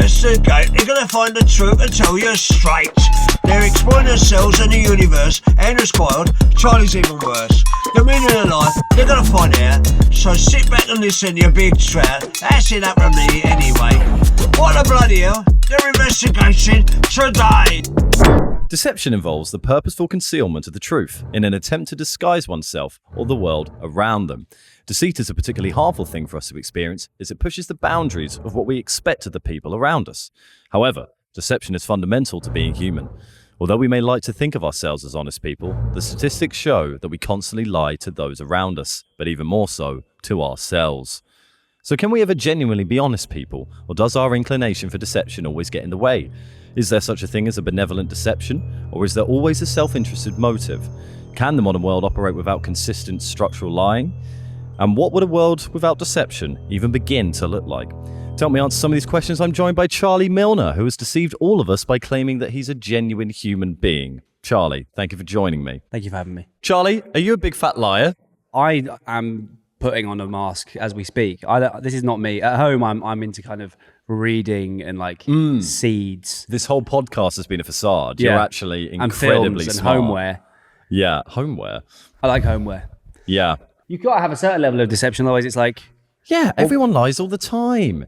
investigate, they're gonna find the truth and tell you straight. They're exploring themselves and the universe. Andrew's spoiled, Charlie's even worse. The meaning of life, they're gonna find out. So sit back and listen, you big trout. That's enough from me anyway. What the bloody hell? They're investigating today. Deception involves the purposeful concealment of the truth in an attempt to disguise oneself or the world around them. Deceit is a particularly harmful thing for us to experience as it pushes the boundaries of what we expect of the people around us. However, deception is fundamental to being human. Although we may like to think of ourselves as honest people, the statistics show that we constantly lie to those around us, but even more so, to ourselves. So can we ever genuinely be honest people, or does our inclination for deception always get in the way? Is there such a thing as a benevolent deception, or is there always a self-interested motive? Can the modern world operate without consistent structural lying? And what would a world without deception even begin to look like? To help me answer some of these questions, I'm joined by Charlie Milner, who has deceived all of us by claiming that he's a genuine human being. Charlie, thank you for joining me. Thank you for having me. Charlie, are you a big fat liar? I am putting on a mask as we speak. This is not me. At home, I'm into kind of reading and like seeds. This whole podcast has been a facade. Yeah. You're actually and incredibly films smart. and homeware. Yeah, homeware. I like homeware. Yeah. You've got to have a certain level of deception, otherwise it's like, Yeah, everyone lies all the time.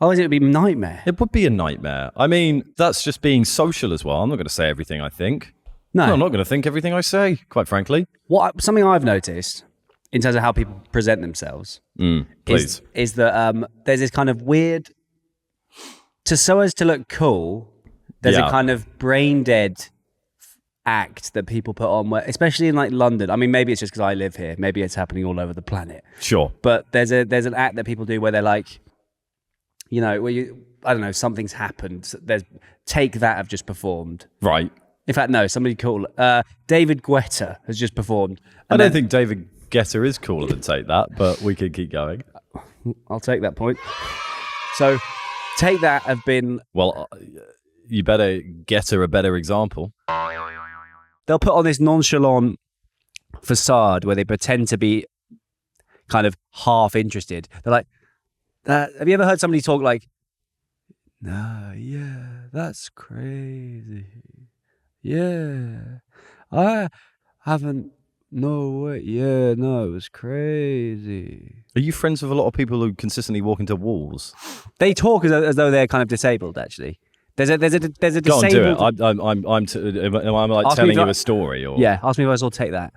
otherwise it would be a nightmare. It would be a nightmare. I mean, that's just being social as well. I'm not going to say everything I think. No. I'm not going to think everything I say, quite frankly. Something I've noticed in terms of how people present themselves Please. is that there's this kind of weird, so as to look cool, there's Yeah. a kind of brain dead act that people put on, where, especially in like London. I mean, maybe it's just because I live here. Maybe it's happening all over the planet. Sure. But there's an act that people do where they're like, you know, I don't know, something's happened. Take That have just performed. Right. In fact, no, somebody cool. David Guetta has just performed. I don't think David Guetta is cooler than Take That, but we could keep going. I'll take that point. So, Take That have been... Well, you better get her a better example. They'll put on this nonchalant facade where they pretend to be kind of half interested. They're like, have you ever heard somebody talk like, "No, yeah, that's crazy. Yeah, I haven't, no way, yeah, no, it was crazy." Are you friends with a lot of people who consistently walk into walls? They talk as though they're kind of disabled, actually. There's a Go disabled... on, do it. I'm like Ask me telling if you I- a story, or Yeah, ask me if I saw Take That.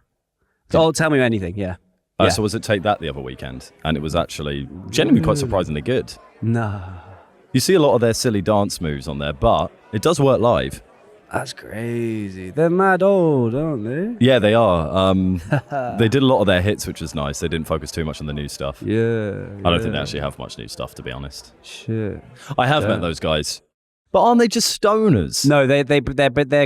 So tell me anything, yeah. Yeah. So was it Take That the other weekend? And it was actually genuinely quite surprisingly good. No, You see a lot of their silly dance moves on there, but it does work live. that's crazy. They're mad old, aren't they? Yeah, they are. They did a lot of their hits, which was nice. They didn't focus too much on the new stuff. Yeah. I don't think they actually have much new stuff, to be honest. Shit. I have met those guys. But aren't they just stoners? No, they're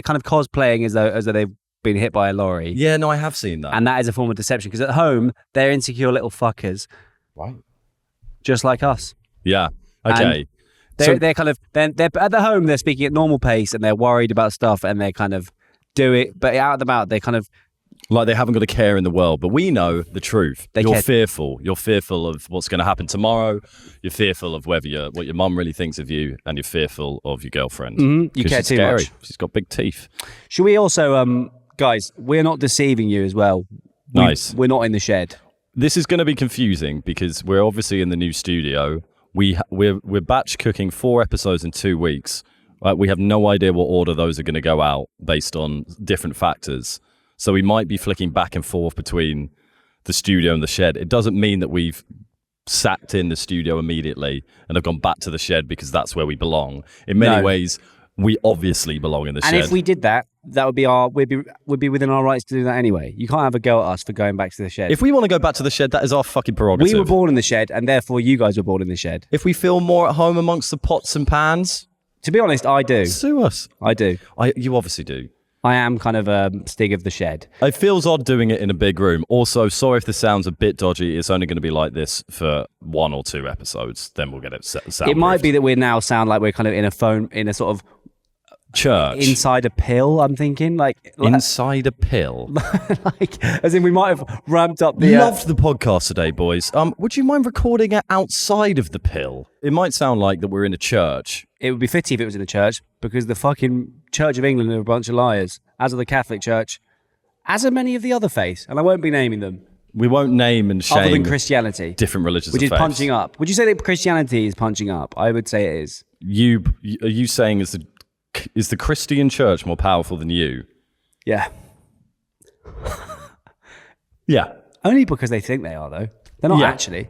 kind of cosplaying as though they've been hit by a lorry. Yeah, no, I have seen that. And that is a form of deception, because at home they're insecure little fuckers, Right. just like us. Yeah. Okay. They're kind of they're at the home. They're speaking at normal pace and they're worried about stuff and they kind of do it, but out and about they kind of Like they haven't got a care in the world, but we know the truth. You're care. fearful. You're fearful of what's going to happen tomorrow. You're fearful of what your mum really thinks of you, and you're fearful of your girlfriend. You 'Cause care she's too scary. much. She's got big teeth. Should we also guys? We're not deceiving you as well. Nice. We're not in the shed. This is going to be confusing because we're obviously in the new studio. We're batch cooking 4 episodes in 2 weeks. We have no idea what order those are going to go out based on different factors. So we might be flicking back and forth between the studio and the shed. It doesn't mean that we've sacked in the studio immediately and have gone back to the shed because that's where we belong. In many ways, we obviously belong in the shed. And if we did that, that would be we'd be within our rights to do that anyway. You can't have a go at us for going back to the shed. If we want to go back to the shed, that is our fucking prerogative. We were born in the shed, and therefore you guys were born in the shed. If we feel more at home amongst the pots and pans, To be honest, I do. sue us. I do. You obviously do. I am kind of a Stig of the shed. It feels odd doing it in a big room. Also, sorry if this sounds a bit dodgy. It's only going to be like this for 1 or 2 episodes. Then we'll get it soundproofed. It might be that we now sound like we're kind of in a sort of church. inside a pill. I'm thinking like Inside a pill. like as in we might have ramped up the. Loved the podcast today, boys. Would you mind recording it outside of the pill? It might sound like that we're in a church it would be fitty if it was in a church, because the fucking Church of England are a bunch of liars, as are the Catholic Church, as are many of the other faiths, and I won't be naming them, We won't name and other than shame Christianity, different religions which of is faiths. punching up. Would you say that Christianity is punching up? I would say it is. Are you saying is the Christian church more powerful than you? Yeah. Yeah. Only because they think they are, though. They're not Yeah. actually.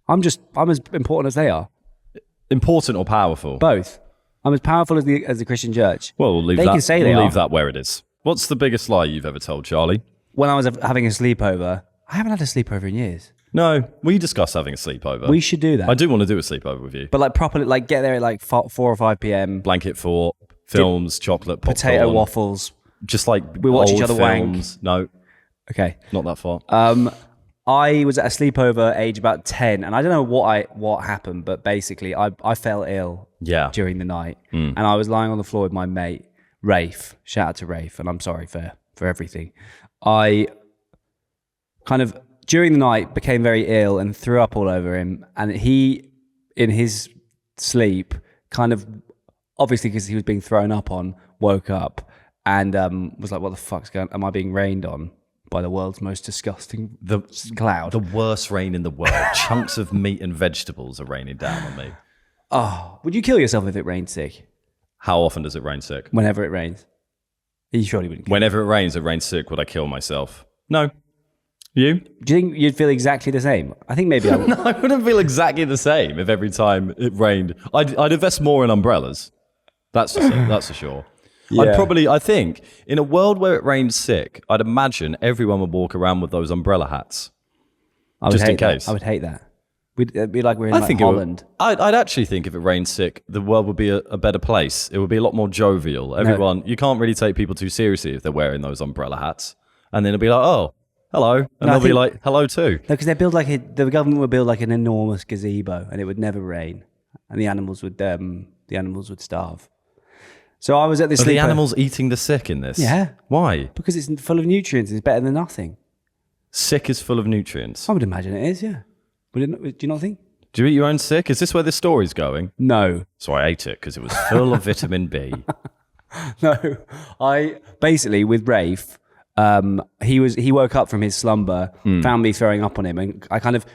I'm as important as they are. Important or powerful? Both. I'm as powerful as the Christian church. Well, we'll leave They that. can say we'll they leave are. that where it is. What's the biggest lie you've ever told, Charlie? When I was having a sleepover, I haven't had a sleepover in years. No, we discussed having a sleepover. We should do that. I do want to do a sleepover with you. But like properly, like get there at like 4 or 5 p.m. Blanket fort, films, chocolate, popcorn, Potato waffles. just like We watch each old other wank. films. No, Okay. not that far. I was at a sleepover age about 10, and I don't know what happened, but basically I fell ill Yeah. during the night, and I was lying on the floor with my mate Rafe. Shout out to Rafe, and I'm sorry for everything. I kind of during the night became very ill and threw up all over him, and he in his sleep kind of obviously because he was being thrown up on woke up and was like, what the fuck's going on? Am I being rained on by the world's most disgusting cloud? The worst rain in the world. Chunks of meat and vegetables are raining down on me. Oh, would you kill yourself if it rained sick? How often does it rain sick? Whenever it rains? You surely wouldn't. Whenever it rains sick, would I kill myself? No. You? Do you think you'd feel exactly the same? I think maybe I would. I wouldn't feel exactly the same if every time it rained. I'd invest more in umbrellas. That's for sure. Yeah. I think, in a world where it rains sick, I'd imagine everyone would walk around with those umbrella hats. I would Just in hate that. case. I would hate that. It'd be like we're in I like think Holland. I'd actually think if it rained sick, the world would be a better place. It would be a lot more jovial. Everyone, you can't really take people too seriously if they're wearing those umbrella hats. And then it'll be like, oh, hello. And I they'll be think- like, hello too. No, because they build the government would build like an enormous gazebo, and it would never rain, and the animals would starve. So I was at this Are the sleepover- animals eating the sick in this? Yeah. Why? because it's full of nutrients. It's better than nothing. Sick is full of nutrients. I would imagine it is. Yeah. Do you not think? Do you eat your own sick? Is this where this story's going? No. So I ate it because it was full of vitamin B. No, I basically with Rafe, he woke up from his slumber, found me throwing up on him, and I kind of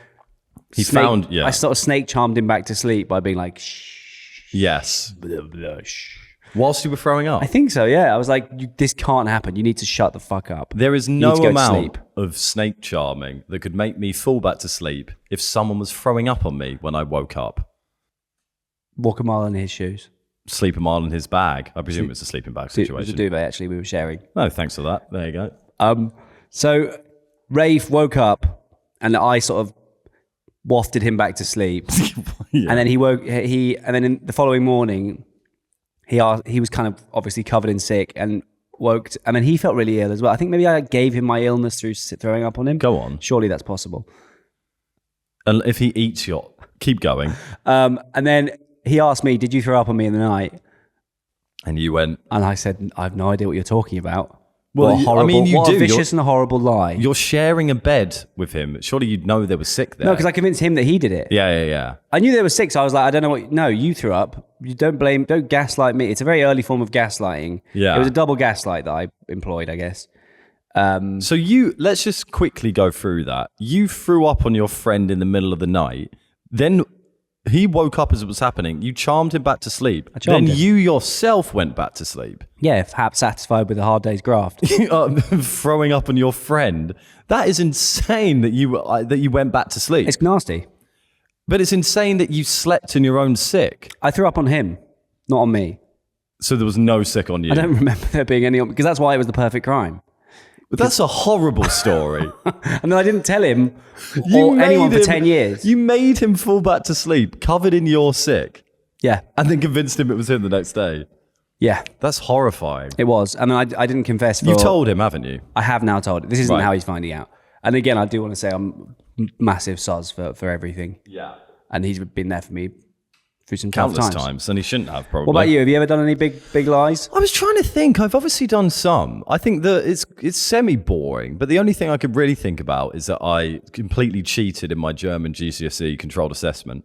I sort of snake charmed him back to sleep by being like, shh, Yes. blah, blah, shh. Whilst you were throwing up. I think so. Yeah, I was like, this can't happen. You need to shut the fuck up. There is You no need to go to amount sleep. of snake charming that could make me fall back to sleep if someone was throwing up on me when I woke up. Walk a mile in his shoes. Sleep a mile in his bag. I presume it's a sleeping bag It was a situation. duvet. Actually, we were sharing. No, thanks for that. There you go. So Rafe woke up, and I sort of wafted him back to sleep. Yeah. And then and then in the following morning, he was kind of obviously covered in sick and and then he felt really ill as well. I think maybe I gave him my illness through throwing up on him. Go on. Surely that's possible. And if he eats keep going. And then he asked me, "Did you throw up on me in the night?" And you went, And I said, "I have no idea what you're talking about." Well, what a horrible, you what do. a vicious and a horrible lie. you're sharing a bed with him. Surely you'd know they were sick there. No, because I convinced him that he did it. Yeah. I knew they were sick, so I was like, I don't know what. No, you threw up. You don't gaslight me. It's a very early form of gaslighting. Yeah. It was a double gaslight that I employed, I guess. So let's just quickly go through that. You threw up on your friend in the middle of the night. Then he woke up as it was happening. You charmed him back to sleep. charmed Then him. you yourself went back to sleep. Yeah, perhaps satisfied with a hard day's graft. Throwing up on your friend. That is insane that you went back to sleep. It's nasty. But it's insane that you slept in your own sick. I threw up on him, not on me. So there was no sick on you. I don't remember there being any, because that's why it was the perfect crime. But that's a horrible story. And then I didn't tell him or anyone for 10 years. You made him fall back to sleep, covered in your sick, Yeah, and then convinced him it was him the next day. yeah, That's horrifying. it was. And then I didn't confess. You've told him, haven't you? I have now told it. This isn't Right. how he's finding out. And again, I do want to say I'm massive soz for everything. Yeah. And he's been there for me through some tough Countless times. times, and he shouldn't have probably. What about you? Have you ever done any big lies? I was trying to think. I've obviously done some. I think that it's semi-boring, but the only thing I could really think about is that I completely cheated in my German GCSE controlled assessment.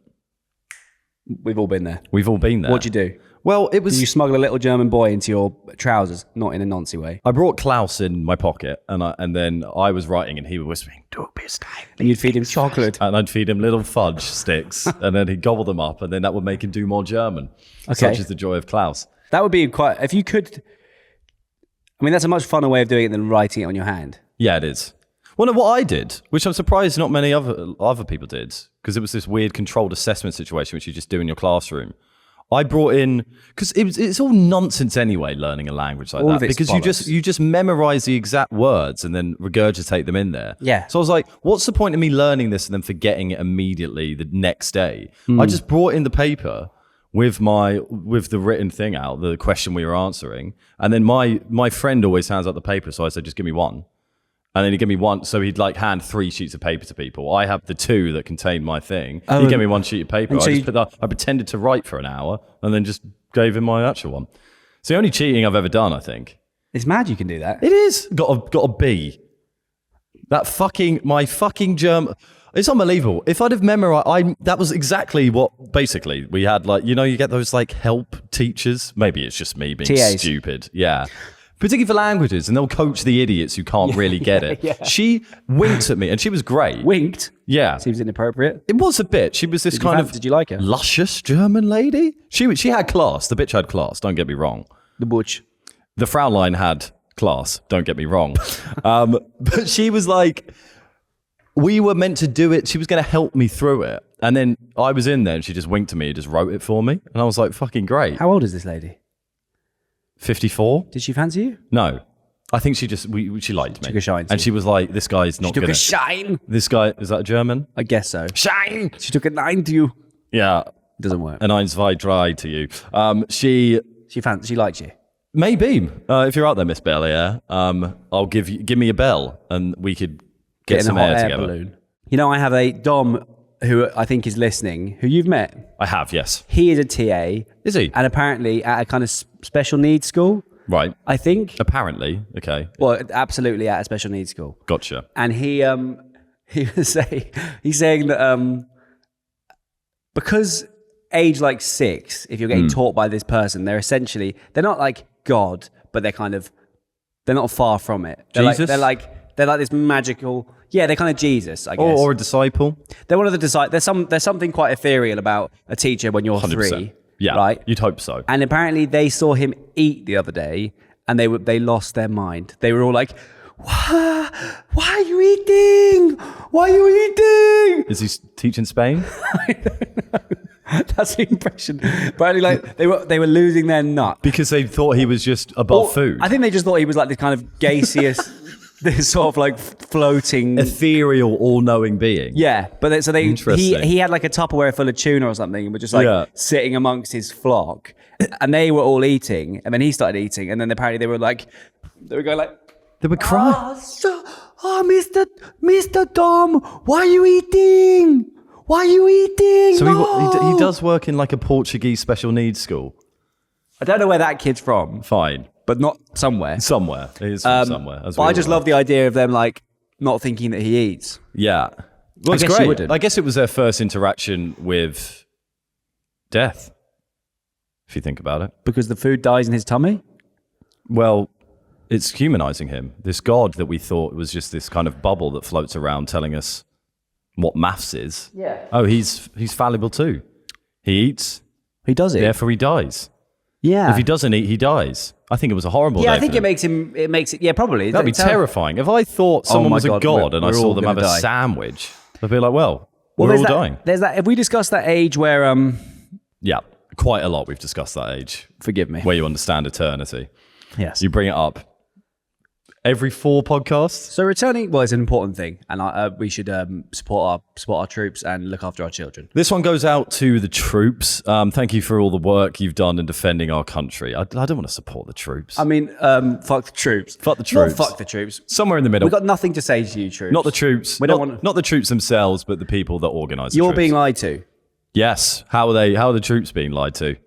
We've all been there. We've all been there. What'd you do? Well, it Did was. you smuggle a little German boy into your trousers? Not in a Nancy way. I brought Klaus in my pocket, and then I was writing, and he was whispering, "Do be style." And you'd feed him chocolate. And I'd feed him little fudge sticks, and then he'd gobble them up, and then that would make him do more German. Okay. Such is the joy of Klaus. That would be quite... If you could... I mean, that's a much funner way of doing it than writing it on your hand. Yeah, it is. Well, no, what I did, which I'm surprised not many other people did, because it was this weird controlled assessment situation which you just do in your classroom. I brought in, because it's all nonsense anyway, learning a language like All that, of it's because you just memorize the exact words and then regurgitate them in there. Yeah. So I was like, what's the point of me learning this and then forgetting it immediately the next day? I just brought in the paper with the written thing out, the question we were answering, and then my friend always hands out the paper, so I said, just give me one. And then he'd give me one, so he'd like hand 3 sheets of paper to people. I have the 2 that contained my thing. Oh, He gave me 1 sheet of paper. and so I pretended to write for an hour and then just gave him my actual one. It's the only cheating I've ever done, I think. It's mad you can do that. It is. Got a B. My fucking German. It's unbelievable. If I'd have memorized, that was exactly what, basically, we had like, you get those like help teachers. Maybe it's just me being TAs. stupid. Yeah. Particularly for languages, and they'll coach the idiots who can't really get it. Yeah. She winked at me, and she was great. Winked? Yeah. Seems inappropriate. It was a bit. She was this Did you like her? luscious German lady. She had class. The bitch had class, don't get me wrong. The butch. The Fraulein had class, don't get me wrong. But she was like, we were meant to do it. She was going to help me through it. And then I was in there and she just winked at me and just wrote it for me. And I was like, fucking great. How old is this lady? 54? Did she fancy you? No. I think she just, she liked me. Took a shine to And you. she was like, this guy's not Took going a shine. This guy, is that German? I guess so. Shine! She took a 9 to you. Yeah. Doesn't work. An 1, 2, 3 to you. She She liked you. maybe, if you're out there, Miss Bellier, I'll give me a bell and we could get in some a hot air air together. balloon. I have a Dom who I think is listening, who you've met. I have, yes. He is a TA. Is he? And apparently at a kind of special needs school, Right. I think. Apparently. Okay. Well, absolutely at a special needs school. Gotcha. And he's saying that because age like 6, if you're getting taught by this person, they're not like God, but they're not far from it. Jesus? They're like this magical. Yeah, they're kind of Jesus, I guess. Or a disciple. They're one of the disciples. There's something quite ethereal about a teacher when you're 100%. 3. Yeah. Right. You'd hope so. And apparently they saw him eat the other day, and they lost their mind. They were all like, "Why are you eating? Why are you eating?" Is he teaching Spain? That's the impression. Apparently, like they were losing their nut. Because they thought he was just above food. I think they just thought he was like this kind of gaseous, this sort of like floating. Ethereal, all-knowing being. Yeah, but Interesting. he had like a Tupperware full of tuna or something, and was just like Yeah. sitting amongst his flock, and they were all eating, and then he started eating, and then apparently they were going like, They were crying. Mr. Dom, why are you eating? Why are you eating? So No!" he does work in like a Portuguese special needs school. I don't know where that kid's from, Fine. but not somewhere. Somewhere. He is from somewhere. as But we I all just know. love the idea of them like not thinking that he eats. Yeah. Well, it's guess you great. wouldn't. I guess it was their first interaction with death, if you think about it. Because the food dies in his tummy? Well, it's humanizing him. This God that we thought was just this kind of bubble that floats around telling us what maths is. Yeah. Oh, he's fallible too. He eats, He does it. therefore he dies. Yeah. If he doesn't eat, he dies. I think it was a horrible Yeah, day I think for it them. makes it, yeah, probably. That'd be terrifying. If I thought someone my was a God, god and I we're saw all them have gonna a die. sandwich, I'd be like, well, we're all dying. There's that. Have we discussed that age where, Yeah, quite a lot we've discussed that age, forgive me. where you understand eternity. Yes. You bring it up every 4 podcasts. So returning, well, it's an important thing, and we should support our troops and look after our children. This one goes out to the troops. Thank you for all the work you've done in defending our country. I don't want to support the troops. I mean, fuck the troops. Fuck the troops. Not fuck the troops. Somewhere in the middle. We've got nothing to say to you, troops. Not the troops. We don't want. Not the troops themselves, but the people that organise the You're troops. being lied to. Yes. How are the troops being lied to?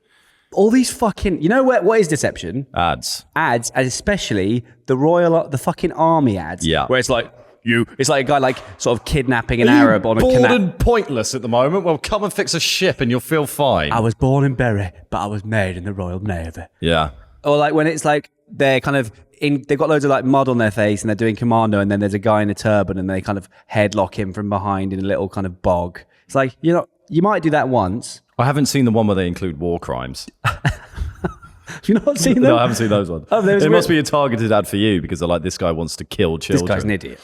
All these fucking. You know what is deception? Ads. Ads, and especially the fucking army ads. Yeah. Where it's like, you. It's like a guy like sort of kidnapping an Arab on a bored canal. and pointless at the moment? Well, come and fix a ship and you'll feel fine. I was born in Bury, but I was made in the Royal Navy. Yeah. Or like when it's like they're kind of they've got loads of like mud on their face and they're doing commando, and then there's a guy in a turban and they kind of headlock him from behind in a little kind of bog. It's like, you might do that once. I haven't seen the one where they include war crimes. Have you not seen them? No, I haven't seen those ones. Oh, it must be a targeted ad for you because they're like, this guy wants to kill children. This guy's an idiot.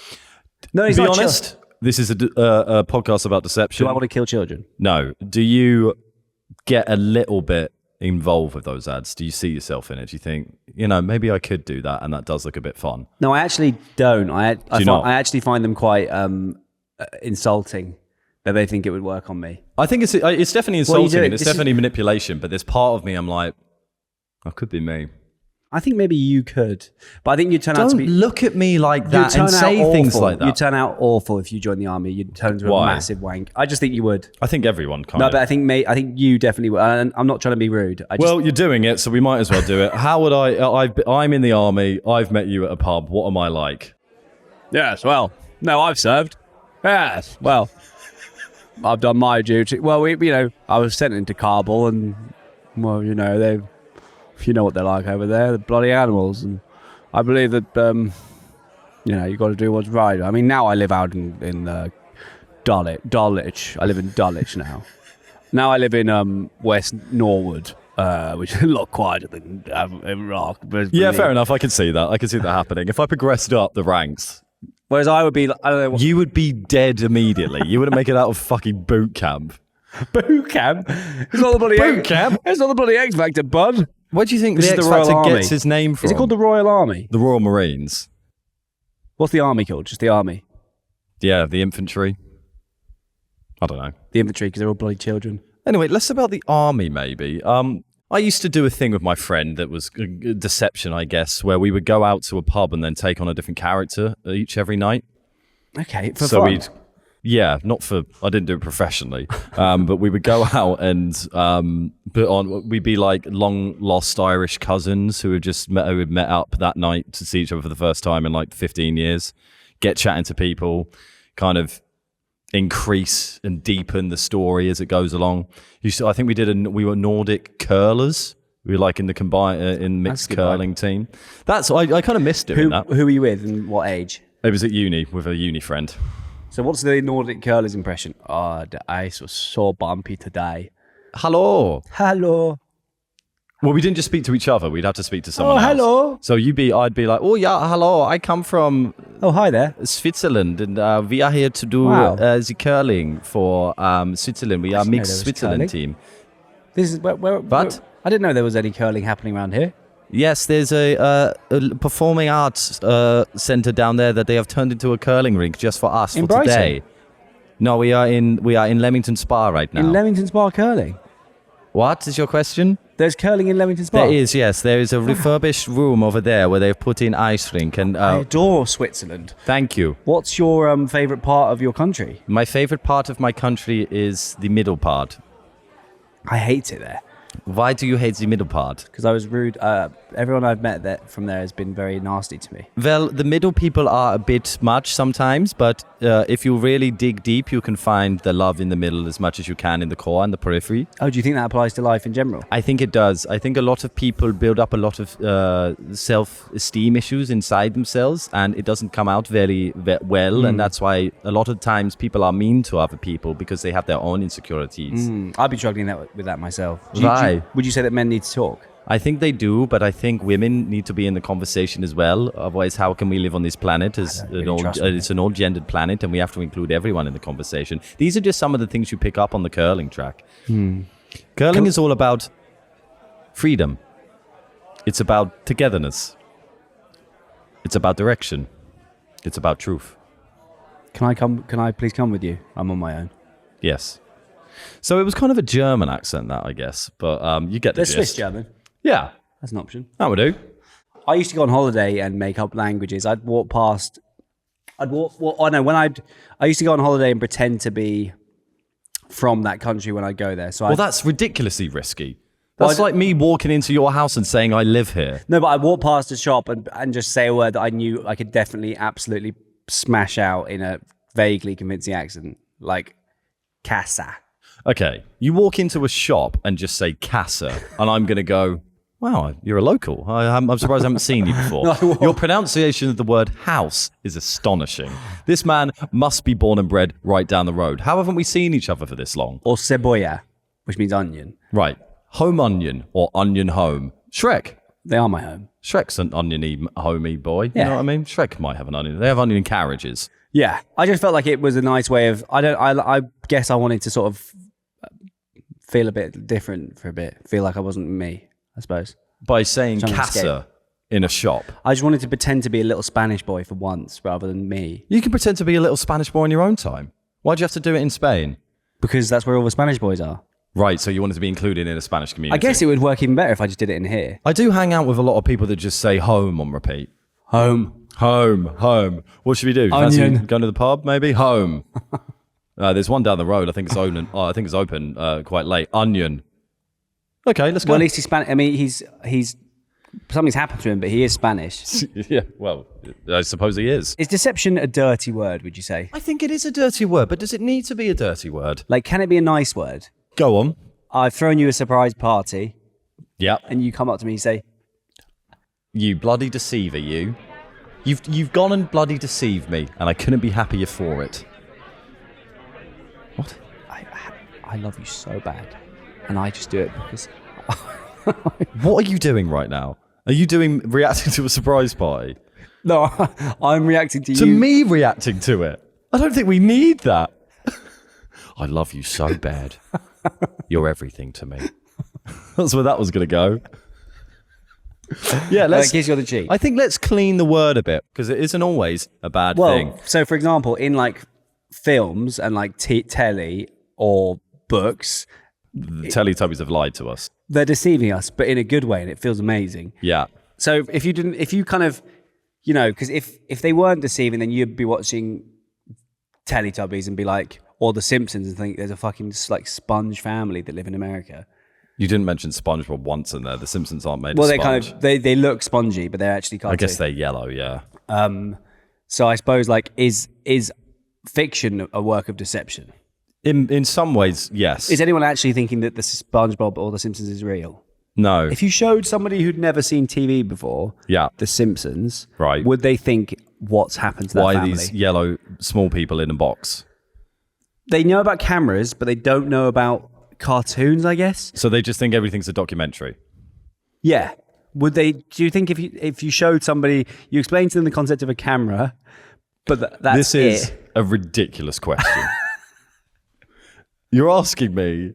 No, he's Be not honest, this is a podcast about deception. Do I want to kill children? No. Do you get a little bit involved with those ads? Do you see yourself in it? Do you think, maybe I could do that and that does look a bit fun? No, I actually don't. I not? actually find them quite insulting that they think it would work on me. I think it's definitely What are you insulting doing? and it's definitely manipulation, but there's part of me I'm like, that could be me. I think maybe you could, but I think you'd turn out to Don't be... look at me like you'd that turn and out say things awful. like that. You'd turn out awful if you joined the army. You'd turn into a Why? massive wank. I just think you would. I think everyone kind No, of. but I think you definitely would. And I'm not trying to be rude. Well, you're doing it, so we might as well do it. How would I'm in the army. I've met you at a pub. What am I like? Yes, well, no, I've served. Yes, well, I've done my duty. Well, I was sent into Kabul, and well, you know what they're like over there, the bloody animals, and I believe that you got to do what's right. I mean, now I live out in Dulwich. I live in Dulwich now. Now I live in West Norwood, which is a lot quieter than Iraq. Yeah, fair enough. I can see that. I can see that happening. If I progressed up the ranks, Whereas I would be, I don't know, you would be dead immediately. You wouldn't make it out of fucking boot camp. boot camp. It's not the bloody Boot camp? It's not the bloody X Factor, bud. Where do you think This the is X the Royal Factor Army. gets his name from? Is it called the Royal Army? the Royal Marines? What's the army called? Just the army. Yeah, the infantry. I don't know. The infantry, because they're all bloody children. Anyway, less about the army, maybe. I used to do a thing with my friend that was deception, I guess, where we would go out to a pub and then take on a different character every night. Okay, for So fun. I didn't do it professionally, but we would go out and we'd be like long lost Irish cousins who had met up that night to see each other for the first time in like 15 years, get chatting to people, kind of increase and deepen the story as it goes along. I think we were Nordic curlers. We were like in the mixed good curling team. I kind of missed doing that. Who were you with and what age? It was at uni with a uni friend. So what's the Nordic curler's impression? Oh, the ice was so bumpy today. Hello. Hello. Well, we didn't just speak to each other. We'd have to speak to someone else. hello. So I'd be like, oh yeah, hello. I come from Oh, hi there. Switzerland, and we are here to do Wow. the curling for Switzerland. We are didn't know mixed there was Switzerland curling. team. This is where What? I didn't know there was any curling happening around here. Yes, there's a performing arts center down there that they have turned into a curling rink just for us In for Brighton? today. No, we are in Leamington Spa right now. In Leamington Spa curling. What is your question? There's curling in Leamington Spa. There is, yes. There is a refurbished room over there where they've put in ice rink. And I adore Switzerland. thank you. What's your favourite part of your country? My favorite part of my country is the middle part. I hate it there Why do you hate the middle part? because I was rude. Everyone I've met from there has been very nasty to me. Well, the middle people are a bit much sometimes, but if you really dig deep, you can find the love in the middle as much as you can in the core and the periphery. Oh, do you think that applies to life in general? I think it does. I think a lot of people build up a lot of self-esteem issues inside themselves, and it doesn't come out very well, and that's why a lot of times people are mean to other people because they have their own insecurities. I'd be struggling with that myself. Why? Would you say that men need to talk? I think they do, but I think women need to be in the conversation as well. Otherwise, how can we live on this planet? As it's an all-gendered planet, and we have to include everyone in the conversation. These are just some of the things you pick up on the curling track. Curling is all about freedom. It's about togetherness. It's about direction. It's about truth. Can I please come with you? I'm on my own. Yes. So it was kind of a German accent, that I guess, but you get the There's gist. Swiss German. Yeah, That's an option. that would do. I used to go on holiday and make up languages. I used to go on holiday and pretend to be from that country when I go there. So Well, that's ridiculously risky. Well, That's like me walking into your house and saying I live here. no, but I'd walk past a shop and just say a word that I knew I could definitely, absolutely smash out in a vaguely convincing accent, like casa. Okay, you walk into a shop and just say casa, and I'm going to go, wow, you're a local. I'm surprised I haven't seen you before. Your pronunciation of the word house is astonishing. This man must be born and bred right down the road. How haven't we seen each other for this long? Or cebolla, which means onion. Right. Home onion or onion home. Shrek. They are my home. Shrek's an oniony homey boy. You Yeah. know what I mean? Shrek might have an onion. They have onion carriages. Yeah, I just felt like it was a nice way of. I guess I wanted to sort of feel a bit different for a bit. Feel like I wasn't me, I suppose. By saying Trying to casa in a shop. I just wanted to pretend to be a little Spanish boy for once rather than me. You can pretend to be a little Spanish boy in your own time. Why'd you have to do it in Spain? Because that's where all the Spanish boys are. Right, so you wanted to be included in a Spanish community. I guess it would work even better if I just did it in here. I do hang out with a lot of people that just say home on repeat. Home. Home. What should we do? Onion. Fancy going to the pub, maybe? Home. There's one down the road. I think it's open quite late. Onion. Okay, let's go. Well, at least he's Spanish. I mean, he's something's happened to him, but he is Spanish. Yeah, well, I suppose he is. Is deception a dirty word, would you say? I think it is a dirty word, but does it need to be a dirty word? Like, can it be a nice word? Go on. I've thrown you a surprise party, Yep. and you come up to me and say, You bloody deceiver, you. You've gone and bloody deceived me, and I couldn't be happier for it. What? I love you so bad. And I just do it because... What are you doing right now? Are you reacting to a surprise party? No, I'm reacting to To you. me reacting to it? I don't think we need that. I love you so bad. You're everything to me. That's where that was going to go. Yeah, let's... kiss you on the cheek. I think let's clean the word a bit, because it isn't always a bad thing. So for example, in like films and like telly or books, The Teletubbies have lied to us. they're deceiving us, but in a good way, and it feels amazing. Yeah. So if you kind of, you know, because if they weren't deceiving, then you'd be watching Teletubbies and be like, or The Simpsons, and think there's a fucking like sponge family that live in America. You didn't mention SpongeBob once in there. The Simpsons aren't made Well, of they sponge. kind of they look spongy, but they're actually cartoon. I guess they're yellow, yeah. So I suppose like is fiction a work of deception? In some ways, yes. Is anyone actually thinking that the SpongeBob or The Simpsons is real? No. If you showed somebody who'd never seen TV before, Yeah. The Simpsons, Right. would they think what's happened to that Why family? these yellow small people in a box? They know about cameras, but they don't know about cartoons, I guess. So they just think everything's a documentary. Yeah. Would they? Do you think if you showed somebody, you explained to them the concept of a camera, but that's This is it? a ridiculous question. You're asking me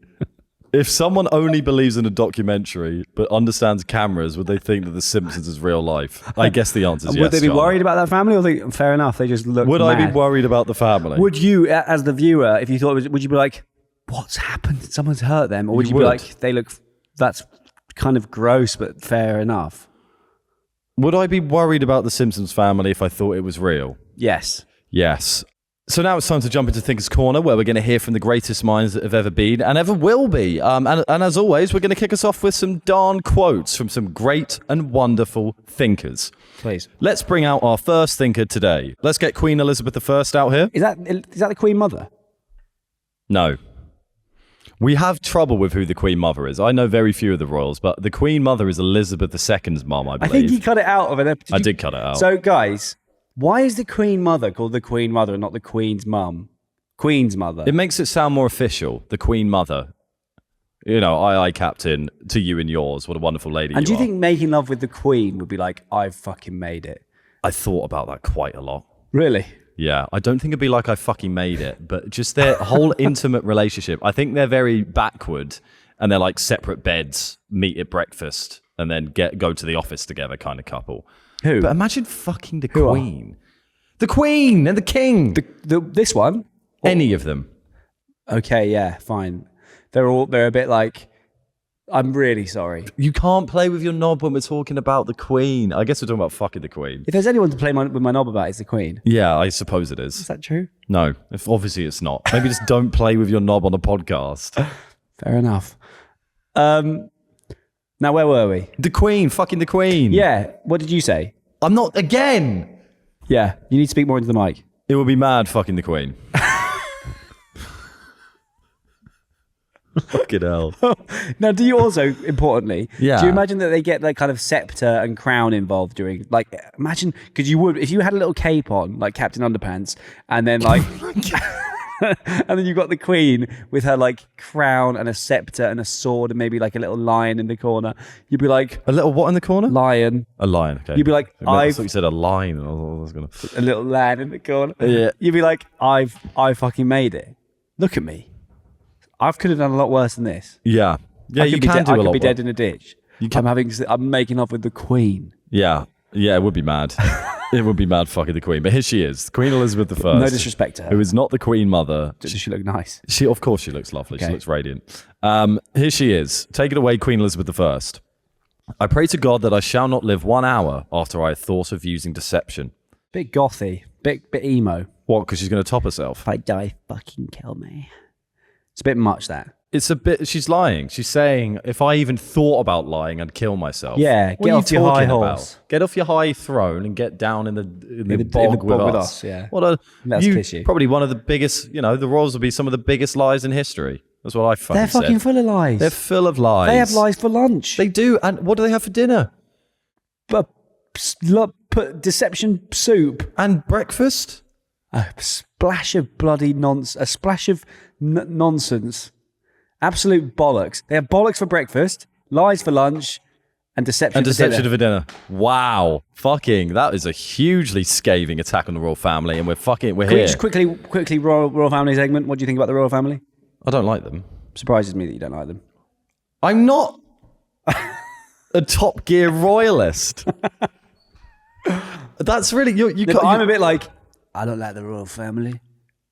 if someone only believes in a documentary but understands cameras, would they think that The Simpsons is real life? I guess the answer is yes. Would they be Charlie. worried about that family, or think fair enough? They just look. Would I mad? be worried about the family? Would you, as the viewer, if you thought it was, would you be like, "What's happened? Someone's hurt them," or would you be would. like, "They look, that's kind of gross, but fair enough"? Would I be worried about the Simpsons family if I thought it was real? Yes. Yes. So now it's time to jump into Thinker's Corner, where we're going to hear from the greatest minds that have ever been and ever will be. And as always, we're going to kick us off with some darn quotes from some great and wonderful thinkers. Please. Let's bring out our first thinker today. Let's get Queen Elizabeth I out here. Is that the Queen Mother? No. We have trouble with who the Queen Mother is. I know very few of the royals, but the Queen Mother is Elizabeth II's mum, I I believe. think you cut it out of it. I did cut it out. So, guys, why is the Queen Mother called the Queen Mother and not the Queen's mum? Queen's Mother. It makes it sound more official, the Queen Mother. You know, aye, Captain, to you and yours. What a wonderful lady and do you are. think making love with the Queen would be like, I've fucking made it? I thought about that quite a lot. Really? Yeah, I don't think it'd be like I fucking made it, but just their whole intimate relationship. I think they're very backward, and they're like separate beds, meet at breakfast, and then go to the office together kind of couple. Who? But imagine fucking the Who are? Queen. The Queen and the King. This one? Any of them. Okay, yeah, fine. They're a bit like, I'm really sorry. You can't play with your knob when we're talking about the Queen. I guess we're talking about fucking the Queen. If there's anyone to play with my knob about, it's the Queen. Yeah, I suppose it Is is. that true? No, obviously it's not. Maybe just don't play with your knob on a podcast. Fair enough. Now, where were we? The Queen, fucking the Queen. Yeah, what did you say? I'm not, again, Yeah, you need to speak more into the mic. It would be mad fucking the Queen. Fucking hell. Now, do you also, importantly, Yeah. do you imagine that they get that kind of scepter and crown involved during, like, imagine, because you would, if you had a little cape on, like Captain Underpants, and then like, and then you've got the Queen with her like crown and a scepter and a sword and maybe like a little lion in the corner, you'd be like, A little what in the corner? lion. A lion, okay. You'd be like, I thought you said a lion. I was gonna... A little lion in the corner. Yeah. You'd be like, I fucking made it. Look at me. I could have done a lot worse than this. Yeah. Yeah, you can do a lot. I could be worse. dead in a ditch. I'm making off with the Queen. Yeah. Yeah, it would be mad. It would be mad fucking the Queen. But here she is, Queen Elizabeth I. No disrespect to her. Who is not the Queen Mother. Does she look nice? She, of course, she looks lovely. Okay. She looks radiant. Here she is. Take it away, Queen Elizabeth I. I pray to God that I shall not live 1 hour after I have thought of using deception. Bit gothy. Bit emo. What? Because she's going to top herself. If I die, fucking kill me. It's a bit much, that. It's a bit. She's lying. She's saying, if I even thought about lying, I'd kill myself. Yeah, What get are you off your high talking horse. about? Get off your high throne and get down in the the bog, bog with with us. us, yeah. What a Let us kiss you. Probably one of the biggest. You know, the royals will be some of the biggest lies in history. That's what I fucking They're fucking said. full of lies. They're full of lies. They have lies for lunch. They do. And what do they have for dinner? But deception soup. And breakfast? A splash of bloody nonsense. A splash of nonsense. Absolute bollocks. They have bollocks for breakfast, lies for lunch, and deception for dinner. For dinner. Wow. Fucking, that is a hugely scathing attack on the royal family, and we're Can we here. just quickly, royal family segment. What do you think about the royal family? I don't like them. Surprises me that you don't like them. I'm not a Top Gear royalist. That's really you. No, but I'm a bit like, I don't like the royal family.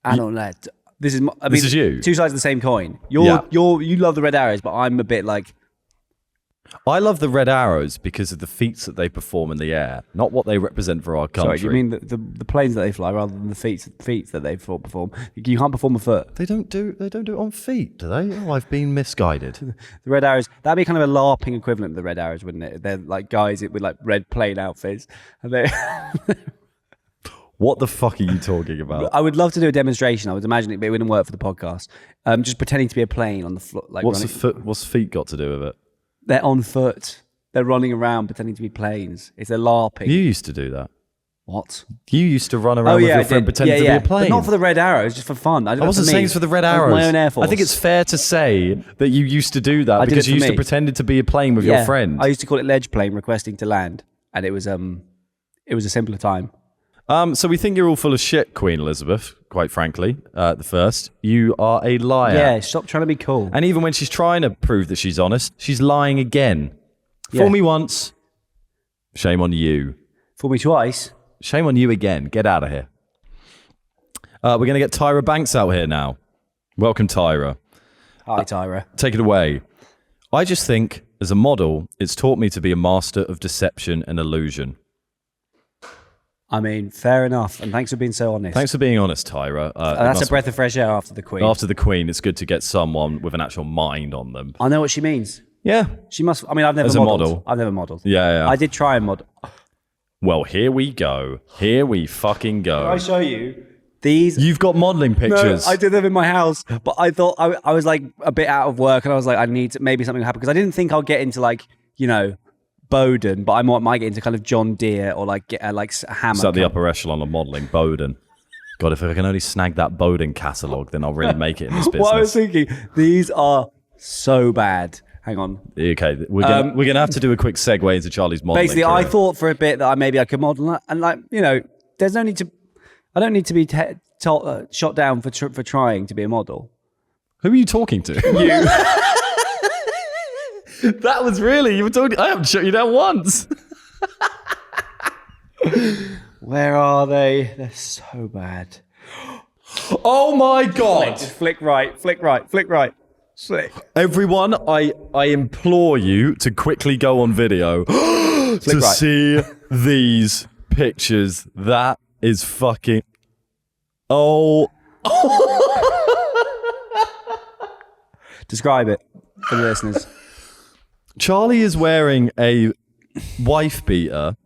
I don't like. This is. I mean, This is you. Two sides of the same coin. You love the Red Arrows, but I'm a bit like. I love the Red Arrows because of the feats that they perform in the air, not what they represent for our country. Sorry, do you mean the planes that they fly rather than the feats that they perform? You can't perform a foot. They don't do it on feet, do they? Oh, I've been misguided. The Red Arrows, that'd be kind of a LARPing equivalent of the Red Arrows, wouldn't it? They're like guys with like red plain outfits. And they What the fuck are you talking about? I would love to do a demonstration. I would imagine it, but it wouldn't work for the podcast. Just pretending to be a plane on the floor. Like What's feet got to do with it? They're on foot. They're running around pretending to be planes. It's a LARPing. You used to do that. What? You used to run around with your friend pretending to be a plane. But not for the Red Arrows, just for fun. I I wasn't saying it's for the Red Arrows. My own Air Force. I think it's fair to say that you used to do that I did because it you for used to me. pretend to be a plane with your friend. I used to call it ledge plane requesting to land, and it was a simpler time. So we think you're all full of shit, Queen Elizabeth, quite frankly, the first. You are a liar. Yeah, stop trying to be cool. And even when she's trying to prove that she's honest, she's lying again. Yeah. Fool me once, shame on you. Fool me twice. Shame on you again. Get out of here. We're going to get Tyra Banks out here now. Welcome, Tyra. Hi, Tyra. Take it away. I just think, as a model, it's taught me to be a master of deception and illusion. I mean, fair enough, and thanks for being so honest. Thanks for being honest, Tyra. That's a breath of fresh air after the Queen. After the Queen, it's good to get someone with an actual mind on them. I know what she means. Yeah. She must. I mean, I've never As a modeled. model. I've never modeled. Yeah. I did try and model. Well, here we go. Here we fucking go. I show you these. You've got modelling pictures. No, I did them in my house, but I thought I was like a bit out of work, and I was like, I need to, maybe something will happen because I didn't think I'll get into like Bowden, but I might get into kind of John Deere or like get a hammer. Is that the upper echelon of modelling? Bowden. God, if I can only snag that Bowden catalogue, then I'll really make it in this business. What I was thinking, these are so bad. Hang on. Okay, we're gonna have to do a quick segue into Charlie's modelling. Basically, I thought for a bit that maybe I could model, and there's no need to. I don't need to be shot down for trying to be a model. Who are you talking to? You. That was really you were talking. I haven't shut you down once. Where are they? They're so bad. Oh my god! Just flick right, flick right, flick right. Flick. Everyone, I implore you to quickly go on video to right. see these pictures. That is fucking. Oh. Describe it for the listeners. Charlie is wearing a wife beater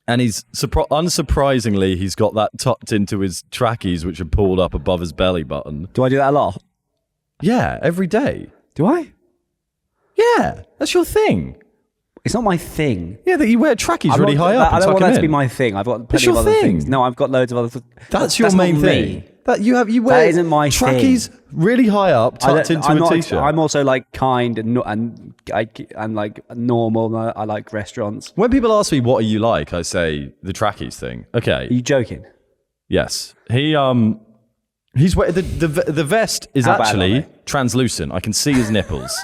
And he's unsurprisingly, he's got that tucked into his trackies, which are pulled up above his belly button. Do I do that a lot? Yeah, every day. Do I? Yeah, that's your thing. It's not my thing. Yeah, that you wear trackies I'm really not- high up. I and don't tuck want them that to in. be my thing. I've got That's plenty of your other thing. things. No, I've got loads of other. That's your not main me. thing. That you wear. That isn't my trackies really high up, tucked into I'm a not- t-shirt. I'm also like kind and like normal. And I like restaurants. When people ask me what are you like, I say the trackies thing. Are Okay. you joking? Yes. He's wearing the vest is How bad are actually they? translucent. I can see his nipples.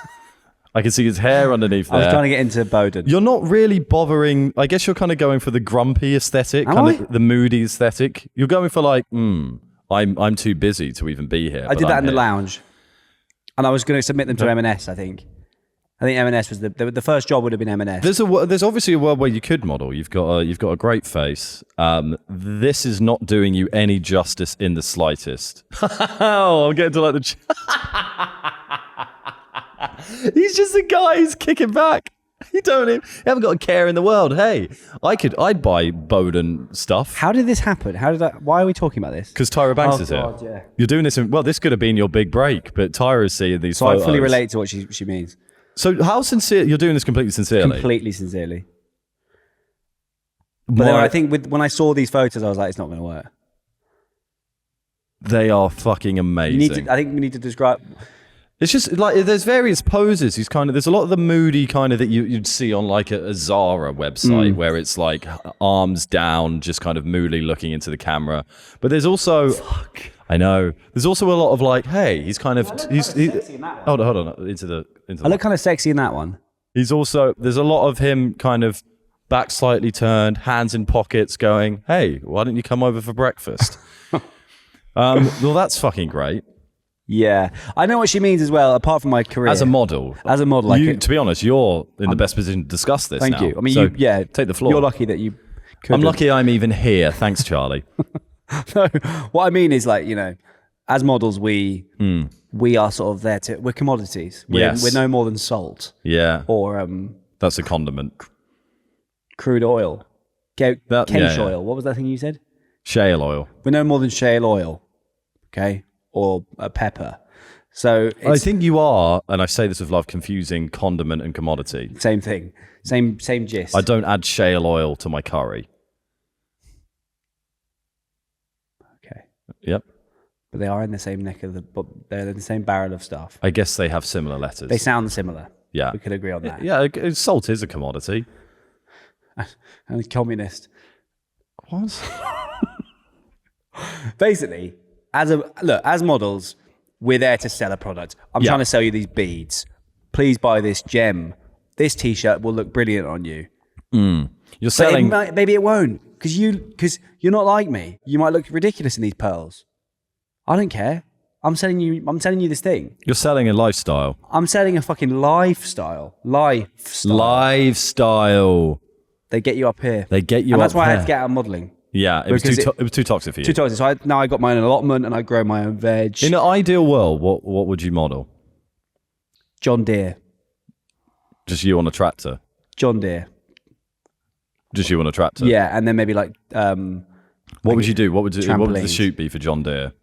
I can see his hair underneath I was there. trying to get into Bowden. You're not really bothering. I guess you're kind of going for the grumpy aesthetic, Am kind I? of the moody aesthetic. You're going for like, I'm too busy to even be here. I but did that I'm in the here. lounge, and I was going to submit them to M&S. I think M&S was the first job would have been M&S. There's obviously a world where you could model. You've got a great face. This is not doing you any justice in the slightest. Oh, I'm getting to like the. He's just a guy who's kicking back. You haven't got a care in the world. Hey, I'd buy Bowden stuff. How did this happen? Why are we talking about this? Because Tyra Banks Oh, is God, here. yeah. You're doing this this could have been your big break, but Tyra's seeing these So photos. I fully relate to what she means. So how sincere, you're doing this completely sincerely? Completely sincerely. But then I think when I saw these photos, I was like, it's not going to work. They are fucking amazing. I think we need to describe. It's just like there's various poses. There's a lot of the moody kind of that you'd see on like a Zara website where it's like arms down, just kind of moodily looking into the camera. But there's also, I know, there's also a lot of like, hey, he's kind of, hold on, into the. I look kind of sexy in that one. There's a lot of him kind of back slightly turned, hands in pockets, going, hey, why don't you come over for breakfast? Well, that's fucking great. Yeah, I know what she means as well. Apart from my career As a model, to be honest, you're in the best position to discuss this. Thank now. you. I mean, So take the floor. You're lucky that you. I'm lucky I'm even here. Thanks, Charlie. No, what I mean is like as models, we are sort of there we're commodities. We're no more than salt Yeah, or that's a condiment. crude oil, Yeah, oil. What was that thing you said? Shale oil. We're no more than shale oil, okay, or a pepper. So I it's think you are, and I say this with love, confusing condiment and commodity. same thing, same gist. I don't add shale oil to my curry. Okay, Yep. but they are in the same neck of they're in the same barrel of stuff. I guess they have similar letters. They sound similar. Yeah. We could agree on that. Yeah, salt is a commodity. And communist. What? Basically, as models, we're there to sell a product. I'm Yeah. trying to sell you these beads. Please buy this gem. This T-shirt will look brilliant on you. You're But selling. maybe it won't, because you're not like me. You might look ridiculous in these pearls. I don't care. I'm selling you this thing. You're selling a lifestyle. I'm selling a fucking lifestyle. Lifestyle. They get you up here. They get you and up that's why I had here. to get out of modelling. Yeah, it was Because it was too toxic for you. Two times. So now I got my own allotment and I grow my own veg. In an ideal world, what would you model? John Deere. Just you on a tractor. John Deere. Just you on a tractor. Yeah, and then maybe like What would you do? What would the trampolines. shoot be for John Deere?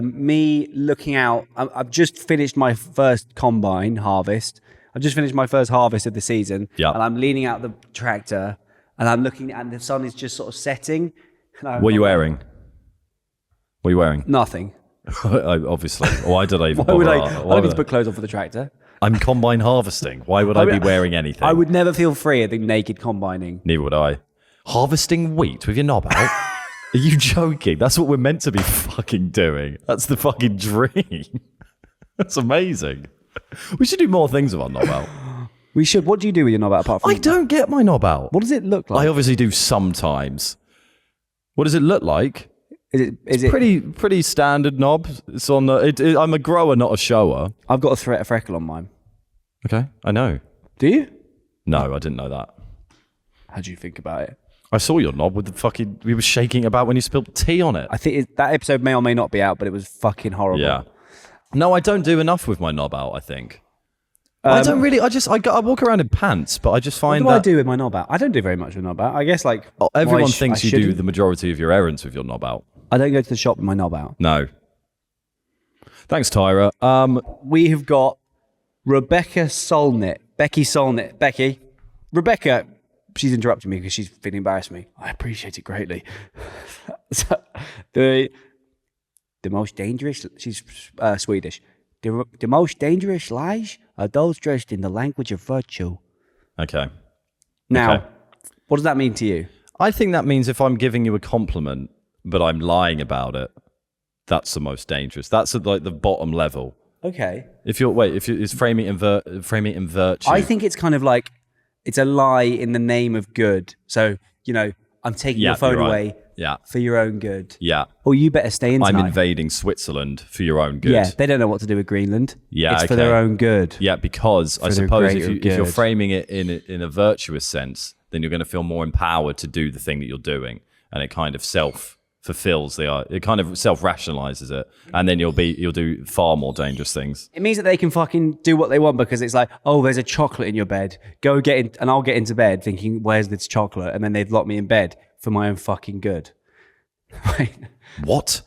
me looking out. I've just finished my first combine harvest. I've just finished my first harvest of the season. Yeah. And I'm leaning out the tractor and I'm looking, and the sun is just sort of setting. What are you wearing? What are you wearing? Nothing. Obviously. Why did I even Why would bother? I don't need to put clothes on for the tractor. I'm combine harvesting. Why would I be wearing anything? I would never feel free at the naked combining. Neither would I. Harvesting wheat with your knob out? Are you joking? That's what we're meant to be fucking doing. That's the fucking dream. That's amazing. We should do more things with our knob out. We should. What do you do with your knob out apart from? I don't get my knob out. What does it look like? I obviously do sometimes. What does it look like? Is it Pretty standard knob. It's on the. I'm a grower, not a shower. I've got a freckle on mine. Okay, I know. Do you? No, I didn't know that. How do you think about it? I saw your knob with the fucking. We were shaking about when you spilled tea on it. I think that episode may or may not be out, but it was fucking horrible. Yeah. No, I don't do enough with my knob out. I think. I don't really. I walk around in pants, but I just What find do I that do with my knob out? I don't do very much with my knob out. I guess like everyone I thinks you do shouldn't. the majority of your errands with your knob out. I don't go to the shop with my knob out. No. Thanks, Tyra. We have got Rebecca Solnit. Becky Solnit. Becky. Rebecca, she's interrupting me because she's feeling embarrassed me. I appreciate it greatly. So, the most dangerous, she's Swedish. The most dangerous lies are those dressed in the language of virtue. Okay. Now, Okay. what does that mean to you? I think that means if I'm giving you a compliment, but I'm lying about it, that's the most dangerous. That's at like the bottom level. Okay. If it's framing it in virtue. I think it's kind of like, it's a lie in the name of good. So, I'm taking your phone you're right. away Yeah. for your own good. Yeah. Or you better stay in I'm tonight. invading Switzerland for your own good. Yeah, they don't know what to do with Greenland. Yeah, it's for their okay. own good. Yeah, because I their suppose greater if you're good. framing it in a virtuous sense, then you're going to feel more empowered to do the thing that you're doing, and it kind of self-fulfills it kind of self-rationalizes it, and then you'll do far more dangerous things. It means that they can fucking do what they want because it's like, oh, there's a chocolate in your bed. Go get in, and I'll get into bed thinking, where's this chocolate? And then they've locked me in bed for my own fucking good. Right? What?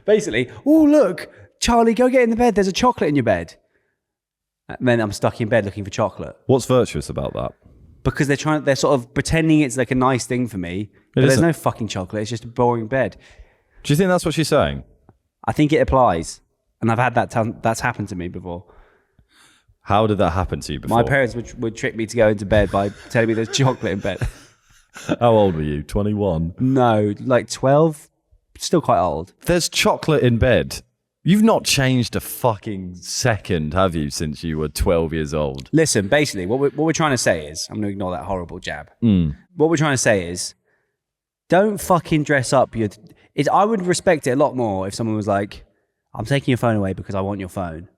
Basically, oh, look, Charlie, go get in the bed. There's a chocolate in your bed. And then I'm stuck in bed looking for chocolate. What's virtuous about that? Because they're sort of pretending it's like a nice thing for me. But there's isn't. no fucking chocolate. It's just a boring bed. Do you think that's what she's saying? I think it applies. And I've had that's happened to me before. How did that happen to you before? My parents would trick me to go into bed by telling me there's chocolate in bed. How old were you? 21? No, like 12. Still quite old. There's chocolate in bed. You've not changed a fucking second, have you, since you were 12 years old? Listen, basically, what we're trying to say is, I'm going to ignore that horrible jab. What we're trying to say is, don't fucking dress up. I would respect it a lot more if someone was like, I'm taking your phone away because I want your phone.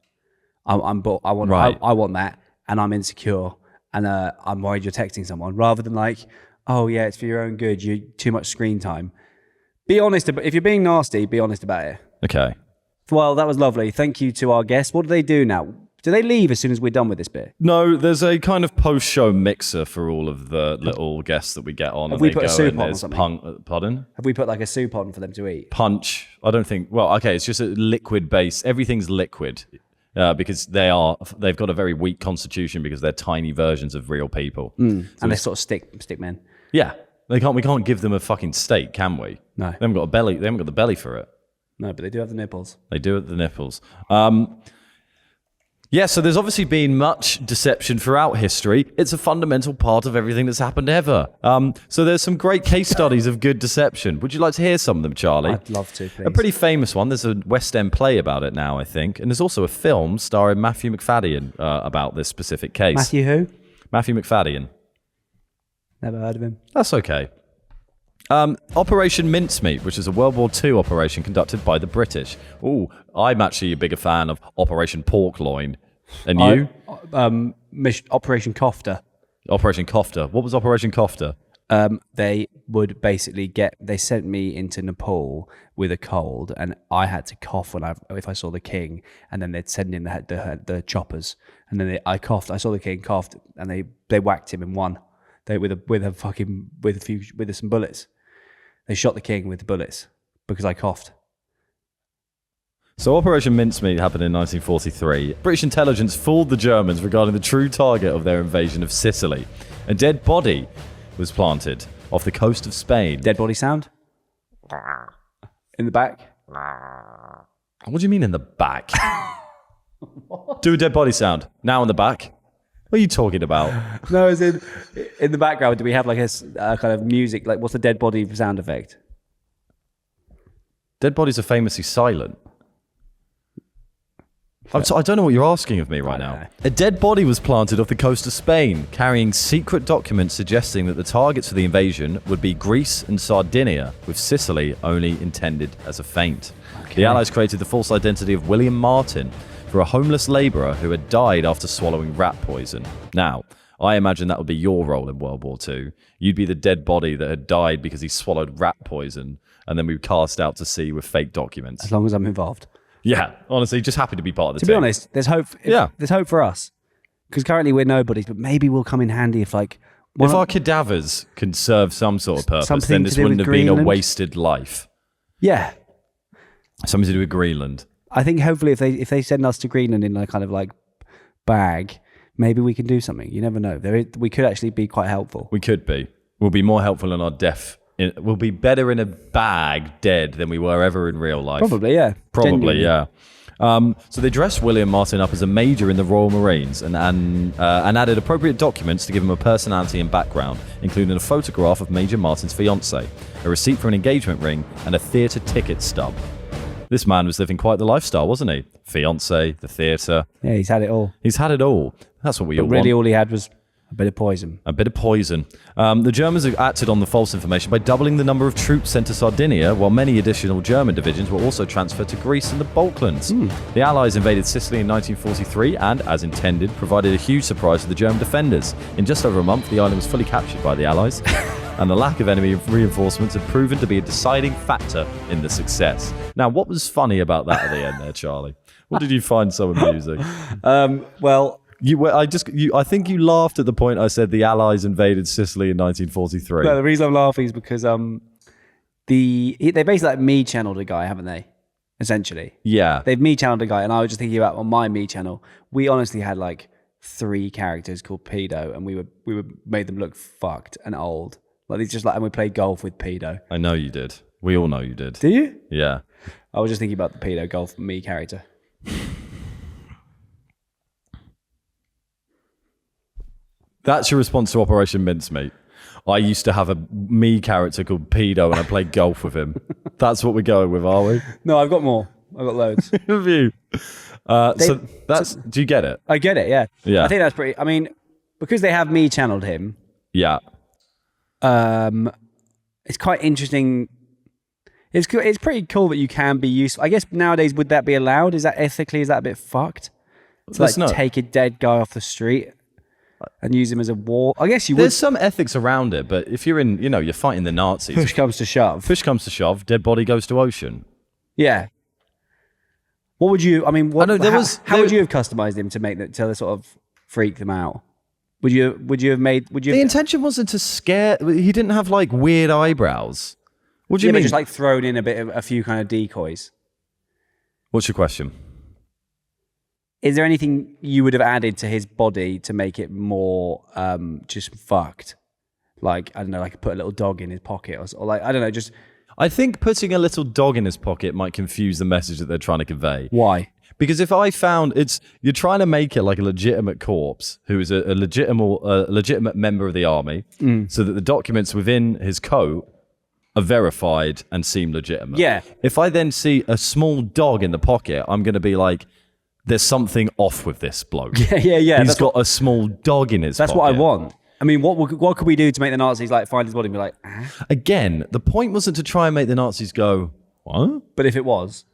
I want that, and I'm insecure, and I'm worried you're texting someone, rather than like, oh yeah, it's for your own good. You too much screen time. Be honest. If you're being nasty, be honest about it. Okay. Well, that was lovely. Thank you to our guests. What do they do now? Do they leave as soon as we're done with this bit? No, there's a kind of post-show mixer for all of the little guests that we get on. Have and we they put a go soup and on or there's something? Pardon? Have we put like a soup on for them to eat? Punch. I don't think. Well, okay, it's just a liquid base. Everything's liquid because they've got a very weak constitution because they're tiny versions of real people. And they're sort of stick men. Yeah, we can't give them a fucking steak, can we? No. They haven't got a belly. They haven't got the belly for it. No, but they do have the nipples. They do at the nipples. Yeah, so there's obviously been much deception throughout history. It's a fundamental part of everything that's happened ever. So there's some great case studies of good deception. Would you like to hear some of them, Charlie? I'd love to, please. A pretty famous one. There's a West End play about it now, I think. And there's also a film starring Matthew McFadden about this specific case. Matthew who? Matthew McFadden. Never heard of him. That's okay. Operation Mincemeat, which is a World War II operation conducted by the British. Ooh, I'm actually a bigger fan of Operation Pork Loin. And you? Operation Kofta. Operation Kofta. What was Operation Kofta? They would basically they sent me into Nepal with a cold, and I had to cough if I saw the king, and then they'd send in the choppers, and then I coughed. I saw the king, coughed, and they whacked him and won. With some bullets. They shot the king with the bullets because I coughed. So Operation Mincemeat happened in 1943. British intelligence fooled the Germans regarding the true target of their invasion of Sicily. A dead body was planted off the coast of Spain. Dead body sound? In the back? What do you mean in the back? Do a dead body sound. Now in the back. What are you talking about? No, as in the background, do we have like a kind of music? Like, what's the dead body sound effect? Dead bodies are famously silent. I don't know what you're asking of me right now. know. A dead body was planted off the coast of Spain, carrying secret documents suggesting that the targets for the invasion would be Greece and Sardinia, with Sicily only intended as a feint. Okay. The Allies created the false identity of William Martin for a homeless labourer who had died after swallowing rat poison. Now, I imagine that would be your role in World War II. You'd be the dead body that had died because he swallowed rat poison, and then we cast out to sea with fake documents. As long as I'm involved. Yeah, honestly, just happy to be part of the To team. be honest, there's hope. Yeah. There's hope for us because currently we're nobodies, but maybe we'll come in handy if like If our cadavers can serve some sort of purpose, Something then to this do wouldn't with have been a Greenland? wasted life. yeah. Something to do with Greenland. I think hopefully if they send us to Greenland in a kind of like bag, maybe we can do something. You never know. We could actually be quite helpful. We could be. We'll be more helpful in our death. We'll be better in a bag dead than we were ever in real life. Probably, yeah. Probably, Genuinely. yeah. So they dressed William Martin up as a major in the Royal Marines and added appropriate documents to give him a personality and background, including a photograph of Major Martin's fiancée, a receipt for an engagement ring, and a theatre ticket stub. This man was living quite the lifestyle, wasn't he? Fiancée, the theatre. Yeah, he's had it all. He's had it all. That's what we all Really, want. all he had was a bit of poison. A bit of poison. The Germans acted on the false information by doubling the number of troops sent to Sardinia, while many additional German divisions were also transferred to Greece and the Balkans. The Allies invaded Sicily in 1943 and, as intended, provided a huge surprise to the German defenders. In just over a month, the island was fully captured by the Allies, and the lack of enemy reinforcements had proven to be a deciding factor in the success. Now, what was funny about that at the end there, Charlie? What did you find so amusing? Well, I think you laughed at the point I said the Allies invaded Sicily in 1943. no, the reason I'm laughing is because they basically like me channeled a guy, haven't they? Essentially, Yeah. they've me channeled a guy, and I was just thinking about on my me channel, we honestly had like 3 characters called Pedo, and we made them look fucked and old. Like it's just like, and we played golf with Pedo. I know you did. We all know you did. Do you? Yeah. I was just thinking about the Pedo golf me character. That's your response to Operation Mincemeat. I used to have a me character called Pedo and I played golf with him. That's what we're going with, are we? No, I've got more. I've got loads. Have you? So that's, do you get it? I get it, yeah. Yeah. I think that's pretty, I mean, because they have me channeled him, Yeah. it's quite interesting. It's pretty cool that you can be useful. I guess nowadays, would that be allowed? Is that ethically, is that a bit fucked? To Let's like not. take a dead guy off the street and use him as a war? I guess you would. There's some ethics around it, but if you're in, you're fighting the Nazis. Push comes to shove. Push comes to shove, dead body goes to ocean. Yeah. What would you, I mean, what, I know, how would you have customized him to make that, to sort of freak them out? Would you have made, The intention wasn't to scare. He didn't have like weird eyebrows. What do you but mean? just like thrown in a few kind of decoys? What's your question? Is there anything you would have added to his body to make it more just fucked? Like, I don't know, like put a little dog in his pocket or like, I don't know, just I think putting a little dog in his pocket might confuse the message that they're trying to convey. why? Because if I found you're trying to make it like a legitimate corpse who is a legitimate member of the army, so that the documents within his coat are verified and seem legitimate. Yeah. If I then see a small dog in the pocket, I'm going to be like, there's something off with this bloke. Yeah. He's got a small dog in his That's pocket. what I want. I mean, what could we do to make the Nazis like find his body and be like, Again, the point wasn't to try and make the Nazis go, what? but if it was,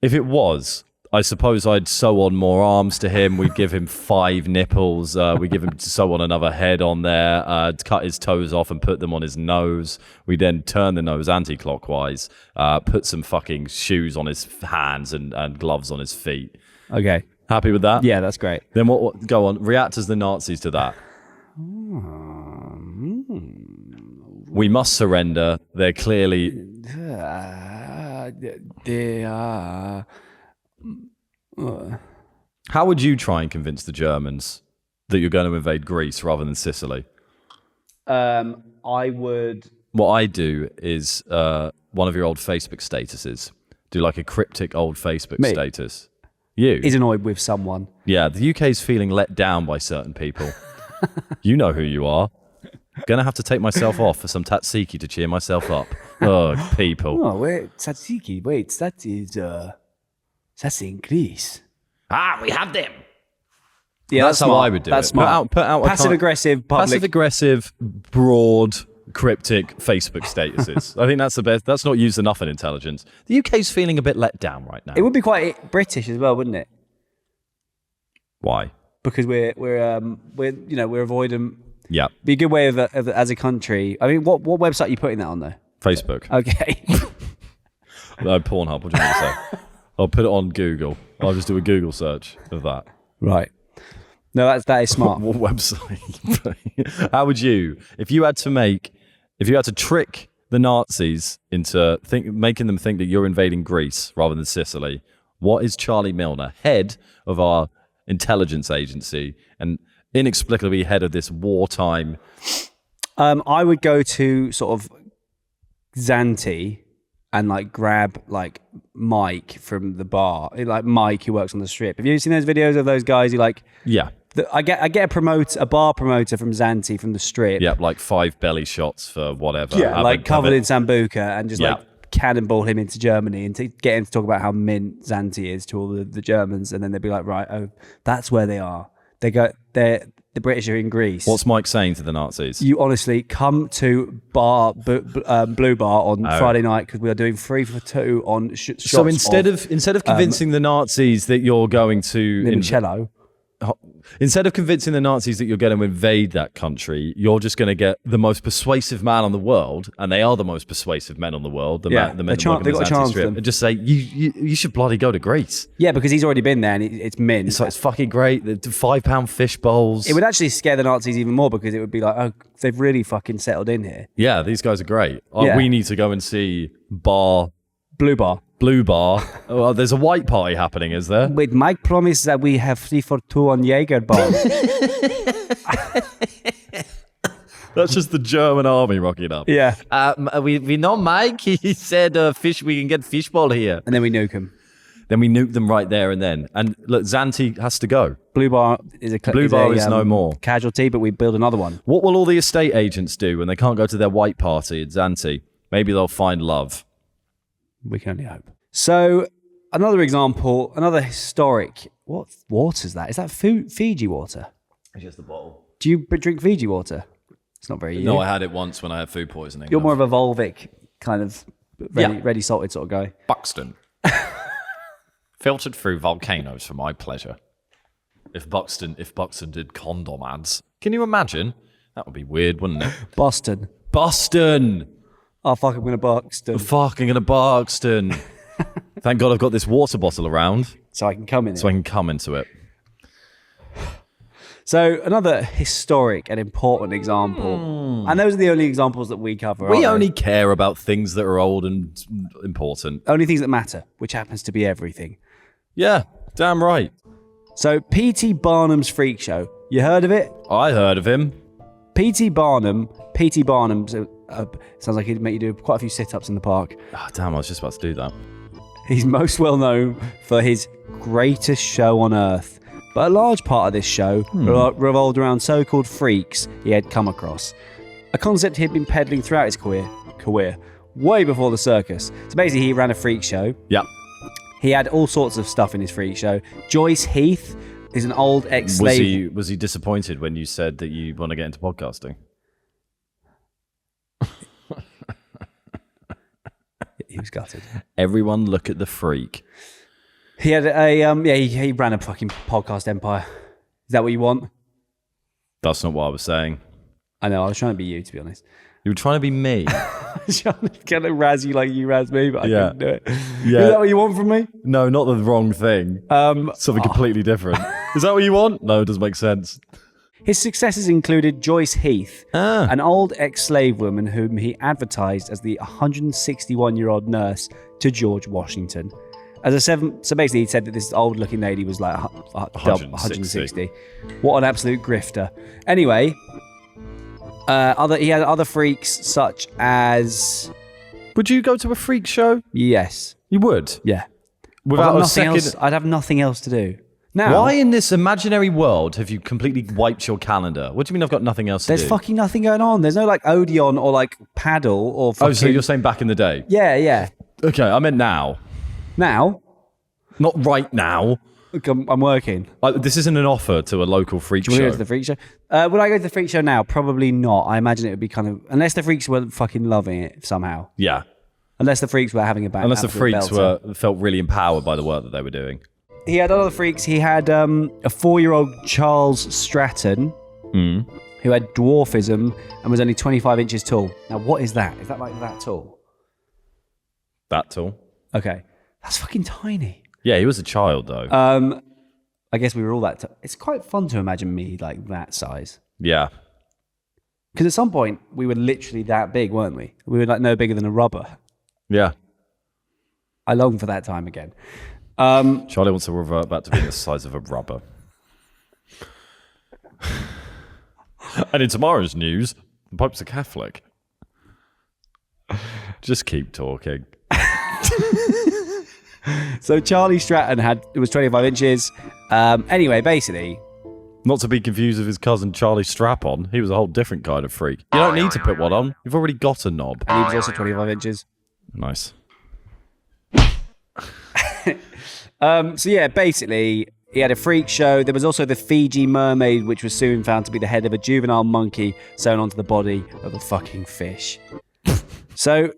If it was, I suppose I'd sew on more arms to him. We'd give him 5 nipples. We'd give him to sew on another head on there, cut his toes off and put them on his nose. We then turn the nose anti-clockwise, put some fucking shoes on his hands and gloves on his feet. okay, Happy with that? yeah, that's great. Then what? Go on. React as the Nazis to that. We must surrender. They're clearly... They are. How would you try and convince the Germans that you're going to invade Greece rather than Sicily? I would. What I do is one of your old Facebook statuses. Do like a cryptic old Facebook Me? status. You? Is annoyed with someone. Yeah, the UK's feeling let down by certain people. You know who you are. Gonna have to take myself off for some tzatziki to cheer myself up. Ugh, people. Oh wait, tzatziki. Wait, that's in Greece. We have them. Yeah, That's how smart. I would do That's it. Smart. Put out Passive aggressive public. Passive aggressive, broad, cryptic Facebook statuses. I think that's the best. That's not used enough in intelligence. The UK's feeling a bit let down right now. It would be quite British as well, wouldn't it? Why? Because we're avoiding. Yeah, Be a good way of as a country. I mean, what website are you putting that on though? Facebook. Okay. Pornhub. What do you want me to say? I'll put it on Google. I'll just do a Google search of that. Right. No, that is smart. What website? How would you, if you had to trick the Nazis into making them think that you're invading Greece rather than Sicily, what is Charlie Milner, head of our intelligence agency and inexplicably head of this wartime? I would go to sort of Zante and like grab like Mike from the bar, like Mike who works on the strip. Have you seen those videos of those guys who like? Yeah. I get a bar promoter from Zante from the strip. Yeah, like 5 belly shots for whatever. Yeah, like covered in Sambuca and just Yeah. like cannonball him into Germany and to get him to talk about how mint Zante is to all the Germans, and then they'd be like, right, oh, that's where they are. The British are in Greece. What's Mike saying to the Nazis? You honestly come to Blue Bar on Friday night because we are doing 3 for 2 on shots. So instead of convincing the Nazis that you're going to limoncello. Instead of convincing the Nazis that you're going to invade that country, you're just going to get the most persuasive man on the world, and they are the most persuasive men on the world. The men that work in the Zante Strip, and just say you should bloody go to Greece. Yeah, because he's already been there, and it's mint. It's like, it's fucking great. The £5 fish bowls. It would actually scare the Nazis even more because it would be like, oh, they've really fucking settled in here. Yeah, these guys are great. Yeah. We need to go and see Blue Bar. Well, there's a white party happening, is there? Wait, Mike promised that we have 3 for 2 on Jaeger Bar. That's just the German army rocking up. Yeah. We know Mike. He said fish. We can get fishbowl here. And then we nuke him. Then we nuke them right there and then. And look, Zante has to go. Blue Bar is no more. Casualty, but we build another one. What will all the estate agents do when they can't go to their white party at Zante? Maybe they'll find love. We can only hope. So, another example, another historic. What water is that? Is that Fiji water? It's just the bottle. Do you drink Fiji water? It's not very. No, I had it once when I had food poisoning. You're more of a Volvic kind of ready salted sort of guy. Buxton. Filtered through volcanoes for my pleasure. If Buxton did condom ads, can you imagine? That would be weird, wouldn't it? Boston. Oh, fuck, I'm going to Buxton. Fucking gonna Buxton. Thank God I've got this water bottle around. So I can come in it. So I can come into it. So another historic and important example. And those are the only examples that we cover. We only care about things that are old and important. Only things that matter, which happens to be everything. Yeah, damn right. So P.T. Barnum's Freak Show. You heard of it? I heard of him. P.T. Barnum sounds like he'd make you do quite a few sit-ups in the park. Oh, damn, I was just about to do that. He's most well known for his greatest show on earth, but a large part of this show revolved around so-called freaks he had come across. A concept he'd been peddling throughout his career, way before the circus. So basically he ran a freak show. Yeah. He had all sorts of stuff in his freak show. Joyce Heath is an old ex-slave. Was he disappointed when you said that you want to get into podcasting? He was gutted. Everyone look at the freak. He had he ran a fucking podcast empire. Is that what you want? That's not what I was saying. I know, I was trying to be you, to be honest. You were trying to be me. I was trying to kind of razz you like you razz me, but I couldn't do it. Yeah. Is that what you want from me? No, not the wrong thing. Something completely different. Is that what you want? No, it doesn't make sense. His successors included Joyce Heath, an old ex-slave woman whom he advertised as the 161-year-old nurse to George Washington. So basically he said that this old-looking lady was like 160. What an absolute grifter. Anyway, he had other freaks such as... Would you go to a freak show? Yes. You would? Yeah. Without a second... I'd have nothing else to do. Now, why in this imaginary world have you completely wiped your calendar? What do you mean I've got nothing else to do? There's fucking nothing going on. There's no like Odeon or like paddle or fucking... Oh, so you're saying back in the day? Yeah. Okay, I meant now. Now? Not right now. Look, I'm working. This isn't an offer to a local freak show. Would I go to the freak show? Would I go to the freak show now? Probably not. I imagine it would be kind of... Unless the freaks were fucking loving it somehow. Yeah. Unless the freaks were having a bang. Unless the freaks felt really empowered by the work that they were doing. He had other freaks. He had a 4-year-old Charles Stratton who had dwarfism and was only 25 inches tall. Now, what is that? Is that like that tall? That tall? Okay. That's fucking tiny. Yeah, he was a child though. I guess we were all that. It's quite fun to imagine me like that size. Yeah. Because at some point we were literally that big, weren't we? We were like no bigger than a rubber. Yeah. I long for that time again. Charlie wants to revert back to being the size of a rubber. And in tomorrow's news, the Pope's a Catholic. Just keep talking. So Charlie Stratton was 25 inches. Anyway, basically, Not to be confused with his cousin Charlie Strap-on. He was a whole different kind of freak. You don't need to put one on. You've already got a knob. and he was also 25 inches. Nice. So yeah, basically, he had a freak show. There was also the Fiji mermaid, which was soon found to be the head of a juvenile monkey sewn onto the body of a fucking fish. So,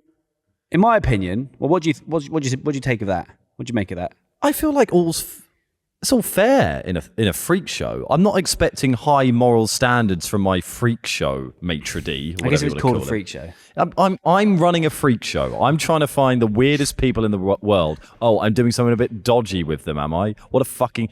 in my opinion, well, what do you take of that? What do you make of that? I feel like it's all fair in a freak show. I'm not expecting high moral standards from my freak show maitre d'. I guess it was called a freak show. I'm running a freak show. I'm trying to find the weirdest people in the world. Oh, I'm doing something a bit dodgy with them, am I? What a fucking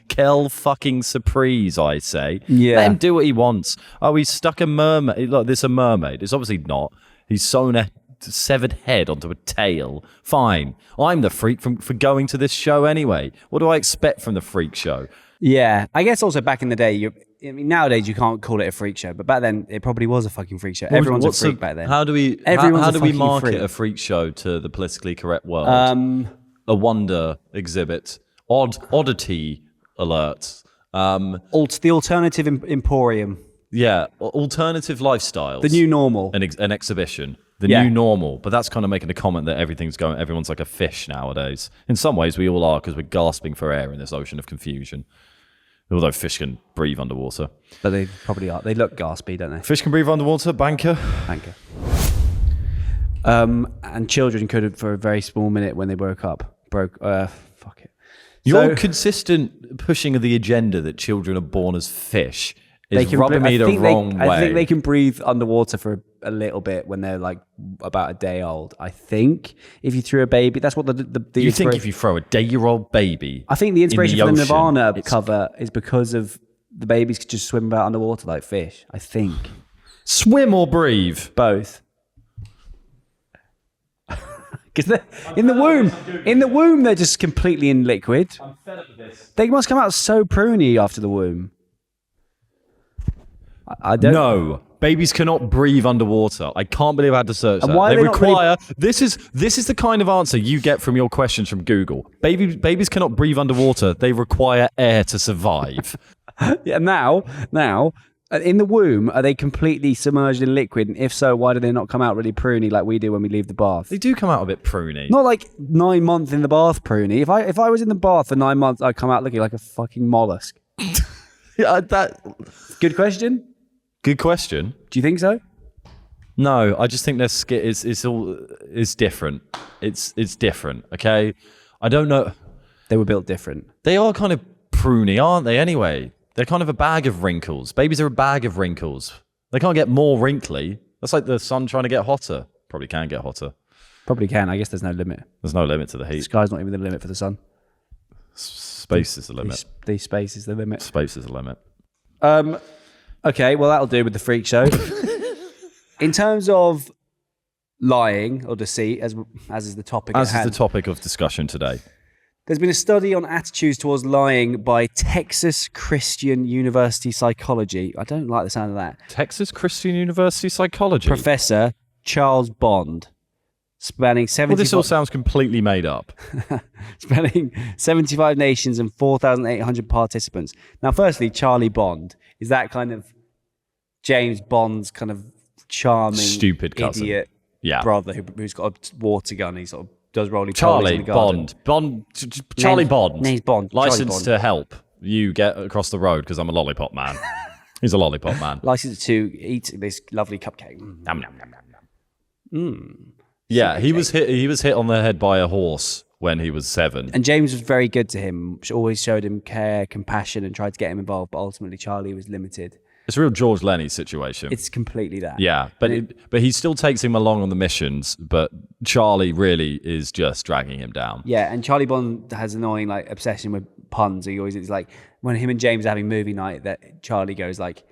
fucking surprise, I say. Yeah. Let him do what he wants. Oh, he's stuck a mermaid. Look, this is a mermaid. It's obviously not. He's sewn a severed head onto a tail. Fine. I'm the freak for going to this show anyway. What do I expect from the freak show? Yeah, I guess also back in the day, nowadays you can't call it a freak show, but back then it probably was a fucking freak show. Everyone's a freak back then. How do we market a freak show to the politically correct world? A wonder exhibit, oddity alerts. The alternative emporium, Yeah, alternative lifestyles. the new normal. an exhibition. The Yeah. new normal. But that's kind of making a comment that everyone's like a fish nowadays. In some ways, we all are because we're gasping for air in this ocean of confusion. Although fish can breathe underwater. But they probably are. They look gaspy, don't they? Fish can breathe underwater, banker. Thank you. And children could, for a very small minute when they woke up, fuck it. Your consistent pushing of the agenda that children are born as fish is rubbing me the wrong way. I think they can breathe underwater for a little bit when they're like about a day old. I think if you threw a baby, that's what the You think if you throw a day-year-old baby, I think the inspiration for the ocean, Nirvana cover is because of the babies could just swim about underwater like fish. I think swim or breathe. both. Because in the womb, they're just completely in liquid. I'm fed up with this. They must come out so pruny after the womb. I don't. No, babies cannot breathe underwater. I can't believe I had to search And that. why They are they not require. This is the kind of answer you get from your questions from Google. Babies cannot breathe underwater. They require air to survive. Yeah, now, in the womb, are they completely submerged in liquid? And if so, why do they not come out really pruny like we do when we leave the bath? They do come out a bit pruny. Not like 9 months in the bath pruny. If I was in the bath for 9 months, I'd come out looking like a fucking mollusk. Yeah, Good question. good question. Do you think so? No, I just think their skin is different. It's different. Okay, I don't know. They were built different. They are kind of pruny, aren't they? Anyway, they're kind of a bag of wrinkles. Babies are a bag of wrinkles. They can't get more wrinkly. That's like the sun trying to get hotter. Probably can get hotter. Probably can. I guess there's no limit. There's no limit to the The heat. sky's not even the limit for the sun. Space is the limit. The space is the limit. Space is the limit. Okay, well, that'll do with the freak show. In terms of lying or deceit, as is the topic As at is hand, the topic of discussion today. there's been a study on attitudes towards lying by Texas Christian University psychology. I don't like the sound of that. Texas Christian University psychology. Professor Charles Bond, spanning Well, this all sounds completely made up. spanning 75 nations and 4,800 participants. Now, firstly, Charlie Bond. Is that kind of James Bond's kind of charming, Stupid cousin. idiot Yeah. brother who's got a water gun? He sort of does roly Charlie in the garden. Bond. Charlie Name's- Bond. name's Bond. Charlie License Bond. to help you get across the road because I'm a lollipop man. He's a lollipop man. License to eat this lovely cupcake. Nom, nom, nom, nom, nom. Yeah, he was hit on the head by a horse when he was 7. And James was very good to him. Always showed him care, compassion, and tried to get him involved. But ultimately, Charlie was limited. It's a real George Lenny situation. It's completely that. Yeah, but he still takes him along on the missions, but Charlie really is just dragging him down. Yeah, and Charlie Bond has annoying like obsession with puns. He always is like when him and James are having movie night, that Charlie goes like,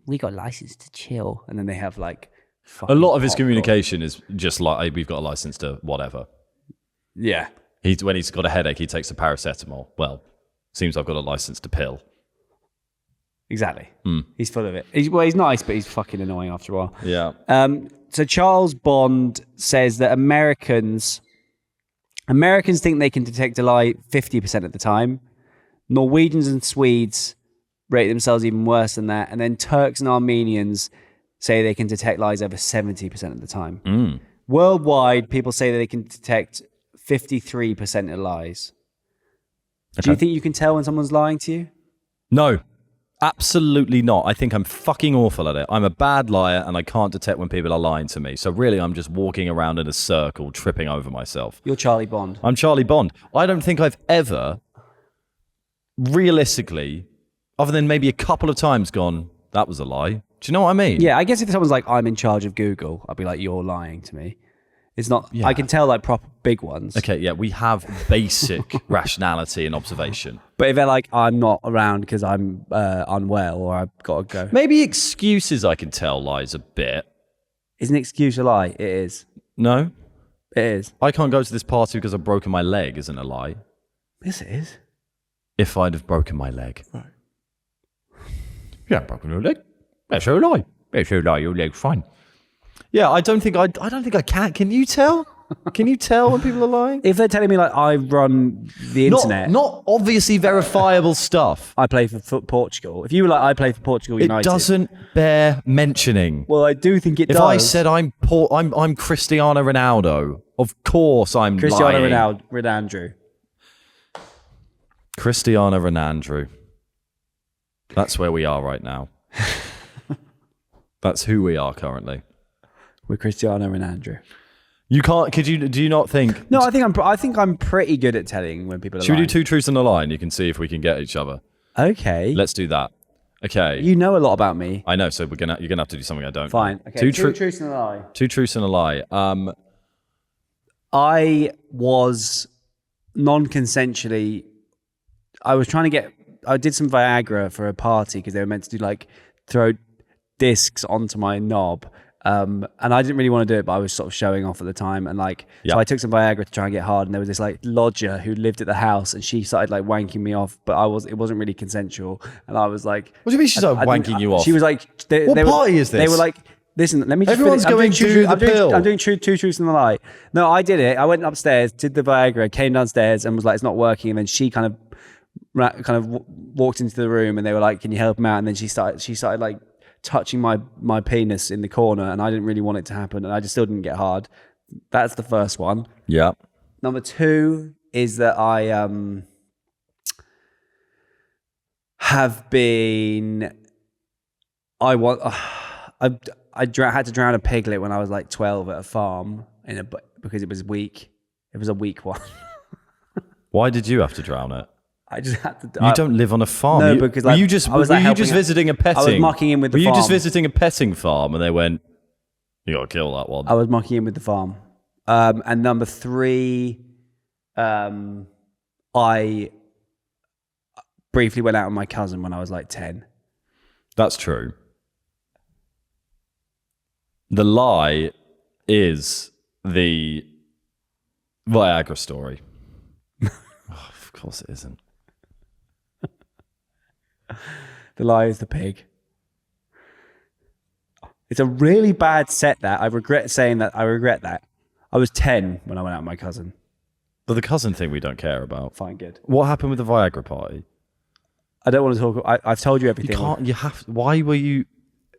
"We got license to chill," and then they have like a lot of his communication is just like, hey, "We've got a license to whatever." Yeah, When he's got a headache, he takes a paracetamol. Well, seems I've got a license to pill. exactly. He's full of it. He's nice, but he's fucking annoying after a while. Yeah. So Charles Bond says that Americans think they can detect a lie 50% of the time. Norwegians and Swedes rate themselves even worse than that. And then Turks and Armenians say they can detect lies over 70% of the time. Worldwide, people say that they can detect 53% of lies. Do you think you can tell when someone's lying to you? No, absolutely not. I think I'm fucking awful at it. I'm a bad liar and I can't detect when people are lying to me. So really, I'm just walking around in a circle, tripping over myself. You're Charlie Bond. I'm Charlie Bond. I don't think I've ever, realistically, other than maybe a couple of times gone, that was a lie. Do you know what I mean? Yeah, I guess if someone's like, I'm in charge of Google, I'd be like, you're lying to me. It's not, Yeah. I can tell like proper big ones. Okay, yeah, we have basic rationality and observation. But if they're like, I'm not around because I'm unwell or I've got to go. Maybe excuses I can tell lies a bit. Is an excuse a lie? It is. No? It is. I can't go to this party because I've broken my leg isn't a lie. Yes, it is. If I'd have broken my leg. Right. You haven't broken your leg. That's a lie. That's a lie. Your leg's fine. Yeah, I don't think I can. Can you tell? Can you tell when people are lying? If they're telling me like I run the internet, Not obviously verifiable stuff. I play for Portugal. If you were like, I play for Portugal It United. doesn't bear mentioning. Well, I do think it If does. I said I'm Cristiano Ronaldo, of course I'm Cristiano lying. Ronaldo. Cristiano Ronaldo. That's where we are right now. That's who we are currently. With Cristiano Ronaldo. You can't. Do you not think? No, I think I'm pretty good at telling when people are Should we lying. do 2 truths and a lie, and you can see if we can get each other? Okay. Let's do that. Okay. You know a lot about me. I know, so you're gonna have to do something I don't. Fine. Okay. Two truths and a lie. 2 truths and a lie. I was non-consensually. I did some Viagra for a party because they were meant to do like throw discs onto my knob. And I didn't really want to do it, but I was sort of showing off at the time. And so I took some Viagra to try and get hard. And there was this like lodger who lived at the house and she started like wanking me off, but it wasn't really consensual. And I was like, What do you mean she started wanking you off? She was like, What party is this? They were like, listen, let me just Everyone's going to do the pill. I'm doing 2 truths and a lie. No, I did it. I went upstairs, did the Viagra, came downstairs and was like, it's not working. And then she kind of walked into the room and they were like, can you help him out? And then she started like touching my penis in the corner and I didn't really want it to happen and I just still didn't get hard. That's the first one. Yeah. Number 2 is that I have been I had to drown a piglet when I was like 12 at a farm because it was weak. It was a weak one. Why did you have to drown it? I just had to. You don't live on a farm. No, because were like, you just I was, were like, you helping just out. visiting a petting? I was mucking in with the Were farm. you just visiting a petting farm and they went, you got to kill that one? I was mucking in with the farm. And number 3, I briefly went out with my cousin when I was like 10. That's true. The lie is the Viagra story. Oh, of course it isn't. The lie is the pig. It's a really bad set that. I regret saying that. I regret that. I was 10 when I went out with my cousin. But the cousin thing we don't care about. Fine, good. What happened with the Viagra party? I don't want to talk. I've told you You everything. can't. You have. Why were you?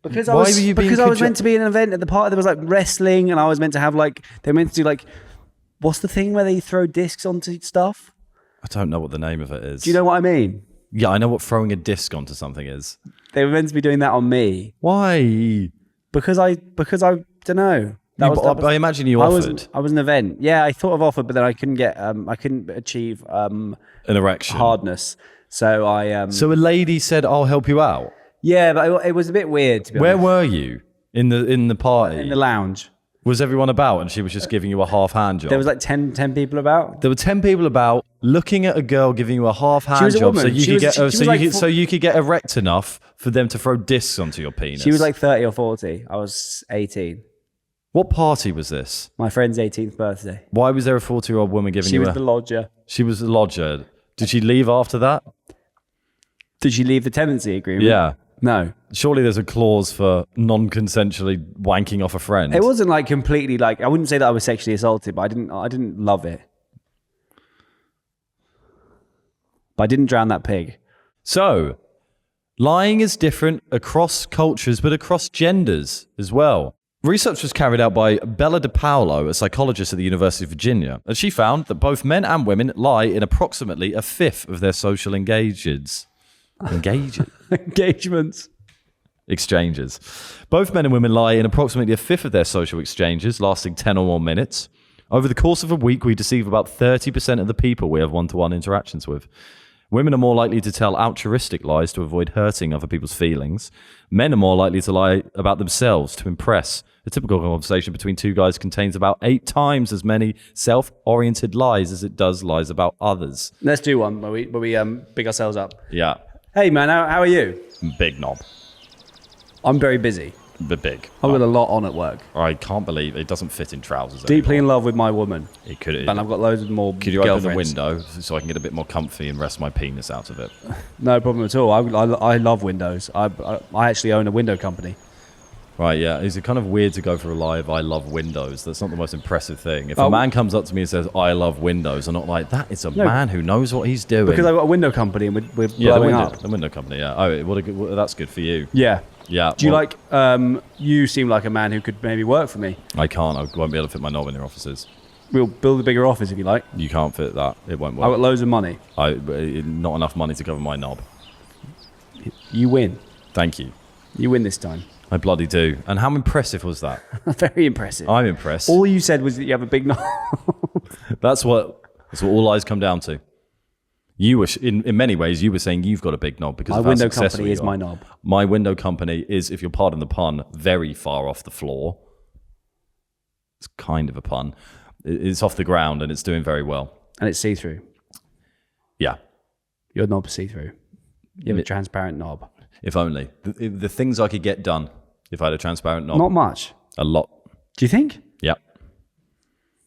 Because why were you being I was meant to be in an event at the party. There was like wrestling, and I was meant to have like they were meant to do like what's the thing where they throw discs onto stuff? I don't know what the name of it is. Do you know what I mean? Yeah, I know what throwing a disc onto something is. They were meant to be doing that on me Why? because I don't know. I imagine you offered I was an event. Yeah, I thought of offered, but then I couldn't achieve an erection. hardness. So I So a lady said, "I'll help you out." Yeah, but it was a bit weird, to be Where honest. were you in the party? In the lounge. Was everyone about and she was just giving you a half hand job? There was like 10 people about. There were 10 people about looking at a girl giving you a half hand was a job woman. so you She could was- get she was like so you could get erect enough for them to throw discs onto your penis. She was like 30 or 40. I was 18. What party was this? My friend's 18th birthday. Why was there a 40-year-old woman giving She you was a... the lodger. She was the lodger. Did she leave after that? Did she leave the tenancy agreement? Yeah. No. Surely there's a clause for non-consensually wanking off a friend. It wasn't like completely like, I wouldn't say that I was sexually assaulted, but I didn't love it. But I didn't drown that pig. So, lying is different across cultures, but across genders as well. Research was carried out by Bella DePaulo, a psychologist at the University of Virginia, and she found that both men and women lie in approximately a fifth of their social engagements. Exchanges. Both men and women lie in approximately a fifth of their social exchanges, lasting 10 or more minutes. Over the course of a week, we deceive about 30% of the people we have one-to-one interactions with. Women are more likely to tell altruistic lies to avoid hurting other people's feelings. Men are more likely to lie about themselves to impress. A typical conversation between two guys contains about 8 times as many self-oriented lies as it does lies about others. Let's do one where we big ourselves up. Yeah. Hey man, how are you? Big knob. I'm very busy. But big. I've got a lot on at work. I can't believe it doesn't fit in trousers. Deeply in love with my woman. It could. And I've got loads of more Could you open the girlfriends. window so I can get a bit more comfy and rest my penis out of it? No problem at all. I love windows. I actually own a window company. Right, yeah. Is it kind of weird to go for a live I love windows? That's not the most impressive thing. If a man comes up to me and says, I love windows, I'm not like, that is a man who knows what he's doing. Because I've got a window company and we're yeah, blowing up. the window company, yeah. Oh, that's good for you. Yeah. Yeah. Do you like, you seem like a man who could maybe work for me. I can't. I won't be able to fit my knob in your offices. We'll build a bigger office if you like. You can't fit that. It won't I've got work. loads of money. Not enough money to cover my knob. You win. Thank you. You win this time. I bloody do. And how impressive was that? Very impressive. I'm impressed. All you said was that you have a big knob. That's what all lies come down to. You were, in many ways, you were saying you've got a big knob because My of how window successful company you is are. my knob. My window company is, if you'll pardon the pun, very far off the floor. It's kind of a pun. It's off the ground and it's doing very well. And it's see-through. Yeah, Your knob's see-through. You have a transparent knob. if only. The things I could get done if I had a transparent knob. Not much. A lot. Do you think? Yep.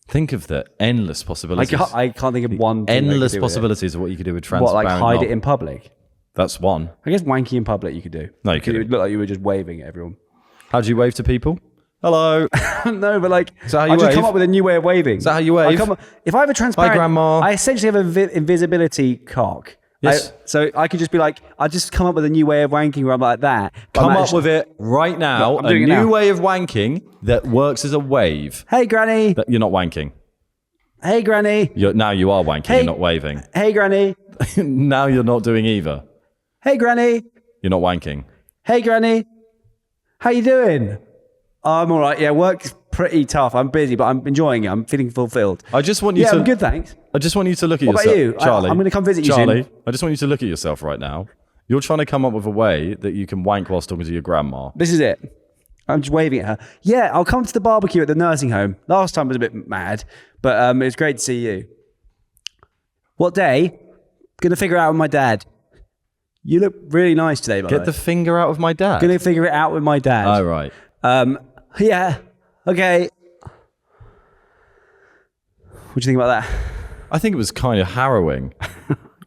Think of the endless possibilities. I can't think of one thing I could endless do with it. possibilities of what you could do with What, transparent like hide knob. it in public? That's one. I guess wanky in public you could do. No, you It would couldn't. look like you were just waving at everyone. How do you wave to people? Hello. No, but like, Is that how you I just wave? come up with a new way of waving. Is that how you wave? If I have a transparent, Grandma. I essentially have an invisibility cock. Yes. So I could just be like, I just come up with a new way of wanking where I'm like that. but Come I'm up actually- with it right now. No, I'm a doing it new now. way of wanking that works as a wave. Hey, Granny. That you're not wanking. Hey, Granny. Now you are wanking. Hey. You're not waving. Hey, Granny. Now you're not doing either. Hey, Granny. You're not wanking. Hey, Granny. How you doing? I'm all right. Yeah, work's pretty tough. I'm busy, but I'm enjoying it. I'm feeling fulfilled. I just want you Yeah, to. I'm good, thanks. I just want you to look at What about yourself, you? Charlie. I'm gonna come visit you soon. Charlie, I just want you to look at yourself right now. You're trying to come up with a way that you can wank whilst talking to your grandma. This is it. I'm just waving at her. Yeah, I'll come to the barbecue at the nursing home. Last time was a bit mad, but it was great to see you. What day? Gonna figure it out with my dad. You look really nice today, by the way. Get the finger out of my dad. Gonna figure it out with my dad. Oh, right. Yeah. Okay. What do you think about that? I think it was kind of harrowing.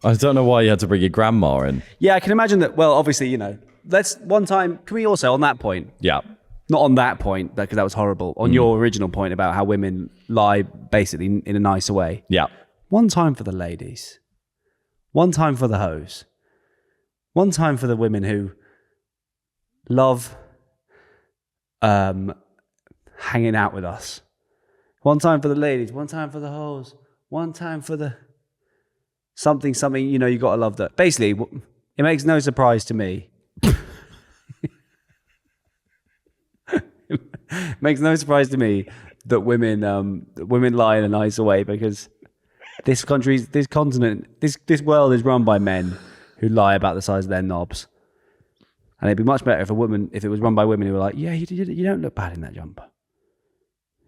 I don't know why you had to bring your grandma in. Yeah, I can imagine that. Well, obviously, you know. Let's one time. Can we also on that point? Yeah. Not on that point, because that was horrible. On your original point about how women lie, basically in a nicer way. Yeah. One time for the ladies. One time for the hoes. One time for the women who love hanging out with us. One time for the ladies. One time for the hoes. One time for the something, you know, you got to love that. Basically, it makes no surprise to me. It makes no surprise to me that women lie in a nicer way, because this continent, this world is run by men who lie about the size of their knobs. And it'd be much better if it was run by women who were like, yeah, you don't look bad in that jumper.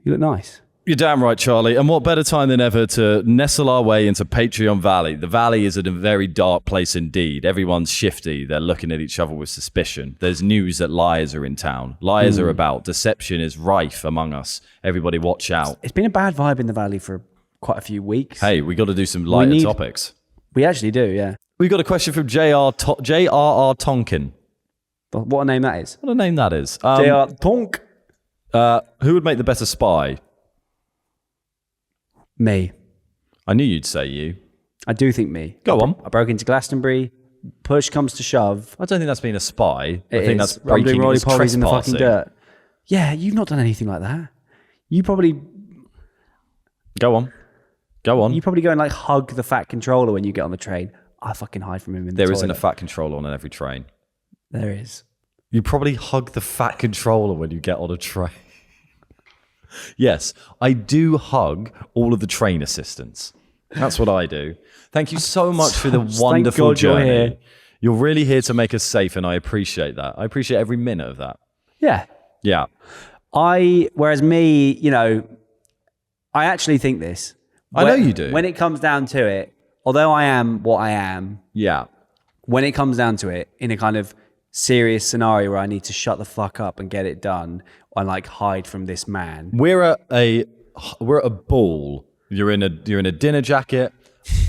You look nice. You're damn right, Charlie. And what better time than ever to nestle our way into Patreon Valley? The Valley is in a very dark place indeed. Everyone's shifty. They're looking at each other with suspicion. There's news that liars are in town. Liars are about. Deception is rife among us. Everybody watch out. It's been a bad vibe in the Valley for quite a few weeks. Hey, we got to do some lighter topics. We actually do, yeah. We got a question from J.R.R. Tonkin. What a name that is. What a name that is. J.R. Tonk. Who would make the better spy? Me. I knew you'd say you. I do think me. Go on. I broke into Glastonbury. Push comes to shove. I don't think that's being a spy. I think that's I'm doing breaking roly it's polies in the fucking trespassing. dirt. Yeah, you've not done anything like that. You probably Go on. you probably go and like hug the fat controller when you get on the train. I fucking hide from him in the There toilet. isn't a fat controller on every train. There is. You probably hug the fat controller when you get on a train. Yes, I do hug all of the train assistants. That's what I do. Thank you so much for the wonderful God you're journey. here. You're really here to make us safe, and I appreciate that. I appreciate every minute of that. Yeah. Yeah. Whereas me, I actually think this. I know you do. When it comes down to it, although I am what I am, Yeah. when it comes down to it, in a kind of serious scenario where I need to shut the fuck up and get it done and like hide from this man. We're at a ball. You're in a dinner jacket.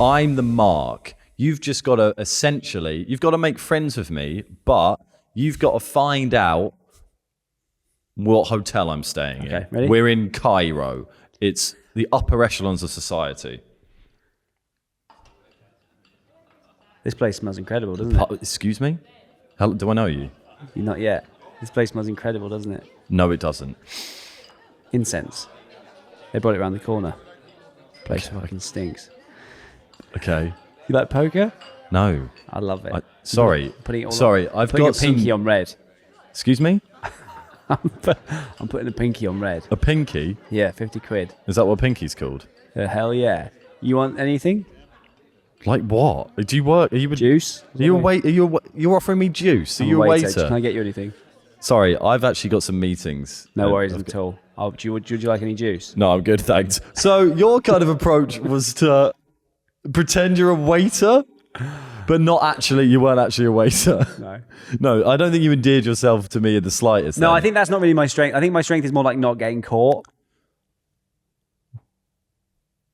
I'm the mark. You've just got to you've got to make friends with me, but you've got to find out what hotel I'm staying in. Okay, ready? We're in Cairo. It's the upper echelons of society. This place smells incredible, doesn't it? Excuse me? Do I know you? Not yet. This place smells incredible, doesn't it? No, it doesn't. Incense. They brought it around the corner. Place fucking stinks. Okay. You like poker? No. I love it. Sorry. Putting it all Sorry. on. I've putting got a pinky some... on red. Excuse me? I'm putting a pinky on red. A pinky? Yeah, 50 quid. Is that what pinky's called? Hell yeah. You want anything? Like what? Do you work? Are you a Juice? Are you a wait? You're offering me juice? Are you a waiter? Can I get you anything? Sorry, I've actually got some meetings. No And worries I've at all. Would you like any juice? No, I'm good, thanks. So your kind of approach was to pretend you're a waiter, but you weren't actually a waiter. No. No, I don't think you endeared yourself to me in the slightest. No, then. I think that's not really my strength. I think my strength is more like not getting caught.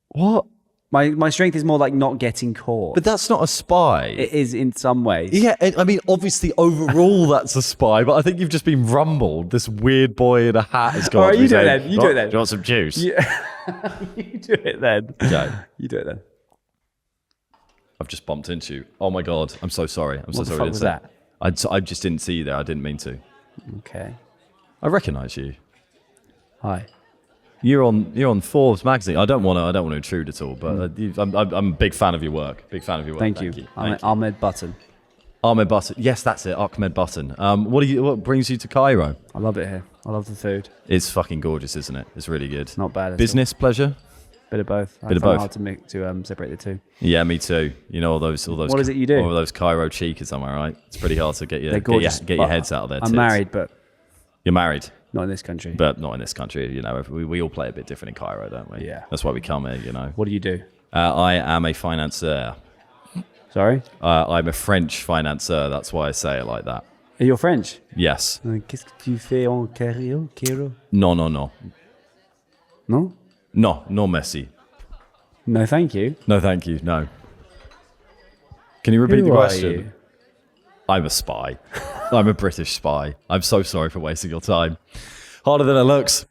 What? My strength is more like not getting caught. But that's not a spy. It is in some ways. Yeah, I mean, obviously, overall, that's a spy, but I think you've just been rumbled. This weird boy in a hat has gone. All right, you do it saying, then. You do it then. Do you want some juice? Yeah. You do it then. Okay. You do it then. I've just bumped into you. Oh my God. I'm so sorry. I'm so What the sorry. fuck I was didn't that? say- I just didn't see you there. I didn't mean to. Okay. I recognise you. Hi. You're on Forbes magazine. I don't want to intrude at all, but I'm a big fan of your work. Big fan of your work. Thank you. Ahmed Button. Ahmed Button. Yes, that's it. Ahmed Button. What brings you to Cairo? I love it here. I love the food. It's fucking gorgeous, isn't it? It's really good. Not bad at Business pleasure? Bit of both. Bit of both. Hard to separate the two. Yeah, me too. You know all those. What is it you do? All those Cairo cheekers, am I right? It's pretty hard to get They're gorgeous. get your heads out of there. I'm married, but You're married, not in this country. but not in this country. You know, we all play a bit different in Cairo, don't we? Yeah. That's why we come here. You know. What do you do? I am a financier. Sorry? I'm a French financier. That's why I say it like that. Are you French? Yes. Qu'est-ce que tu fais en Cairo? No. No? No, merci. No, thank you. No, thank you. No. Can you repeat Who the are question? you? I'm a spy. I'm a British spy. I'm so sorry for wasting your time. Harder than it looks.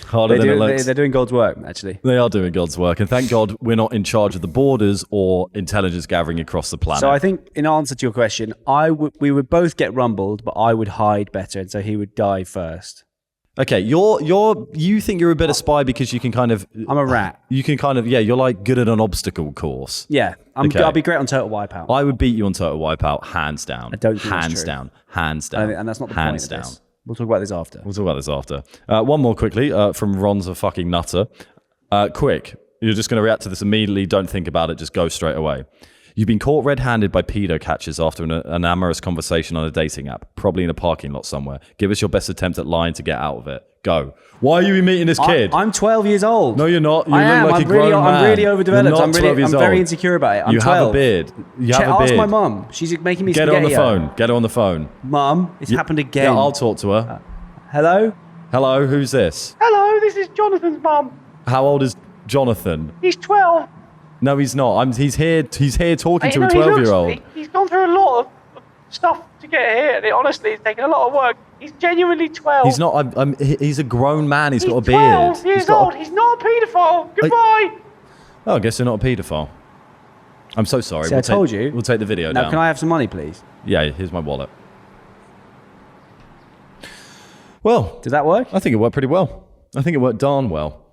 Harder than it looks. They're doing God's work, actually. They are doing God's work. And thank God we're not in charge of the borders or intelligence gathering across the planet. So I think, in answer to your question, we would both get rumbled, but I would hide better, and so he would die first. Okay, you think you're a better spy because you can kind of... I'm a rat. You can kind of, you're like good at an obstacle course. Yeah, Okay. I'll be great on Total Wipeout. I would beat you on Total Wipeout, hands down. I don't think that's hands true. down. Hands down. And that's not the hands point of down. this. We'll talk about this after. We'll talk about this after. One more quickly from Ron's a fucking nutter. Quick, you're just going to react to this immediately. Don't think about it. Just go straight away. You've been caught red-handed by pedo catchers after an amorous conversation on a dating app, probably in a parking lot somewhere. Give us your best attempt at lying to get out of it. Go. Why are you meeting this kid? I'm 12 years old. No, you're not. You I look am. like a grown man. I'm really overdeveloped. You're not I'm 12 years very old. insecure about it. I'm you 12. have a beard. You have a beard. Ask my mum. She's making me Get her on the spaghetti. phone. Get her on the phone. Mum, it's happened again. Yeah, I'll talk to her. Hello? Hello, who's this? Hello, this is Jonathan's mum. How old is Jonathan? He's 12. No, he's not. He's here talking to a You know, 12-year-old. He's gone through a lot of stuff to get here, and honestly, it's taken a lot of work. He's genuinely 12. He's not. He's a grown man. He's got a 12 beard. years old. He's not a paedophile. Goodbye. Oh, I guess you're not a paedophile. I'm so sorry. See, I told you. We'll take the video Now, down. can I have some money, please? Yeah, here's my wallet. Well, Did that work? I think it worked pretty well. I think it worked darn well.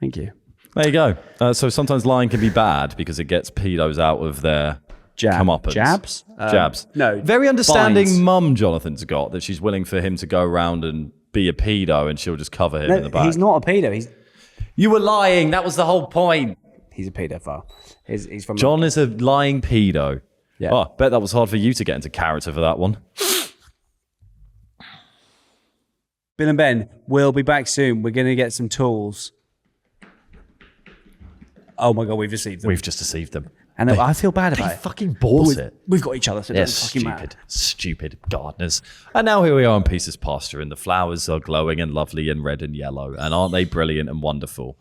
Thank you. There you go. So sometimes lying can be bad because it gets pedos out of their comeuppance. Jabs? Jabs. No. Very understanding binds. mum Jonathan's got, that she's willing for him to go around and be a pedo and she'll just cover him in the No, back. he's not a pedo. You were lying. That was the whole point. He's a pedophile. He's from John is a lying pedo. Yeah. Oh, I bet that was hard for you to get into character for that one. Bill and Ben, we'll be back soon. We're going to get some tools. Oh my God, we've received them. We've just deceived them. And I feel bad They about it. fucking bought it. We've got each other, so it They're doesn't fucking matter. stupid gardeners. And now here we are in Peace's pasture, and the flowers are glowing and lovely and red and yellow. And aren't they brilliant and wonderful?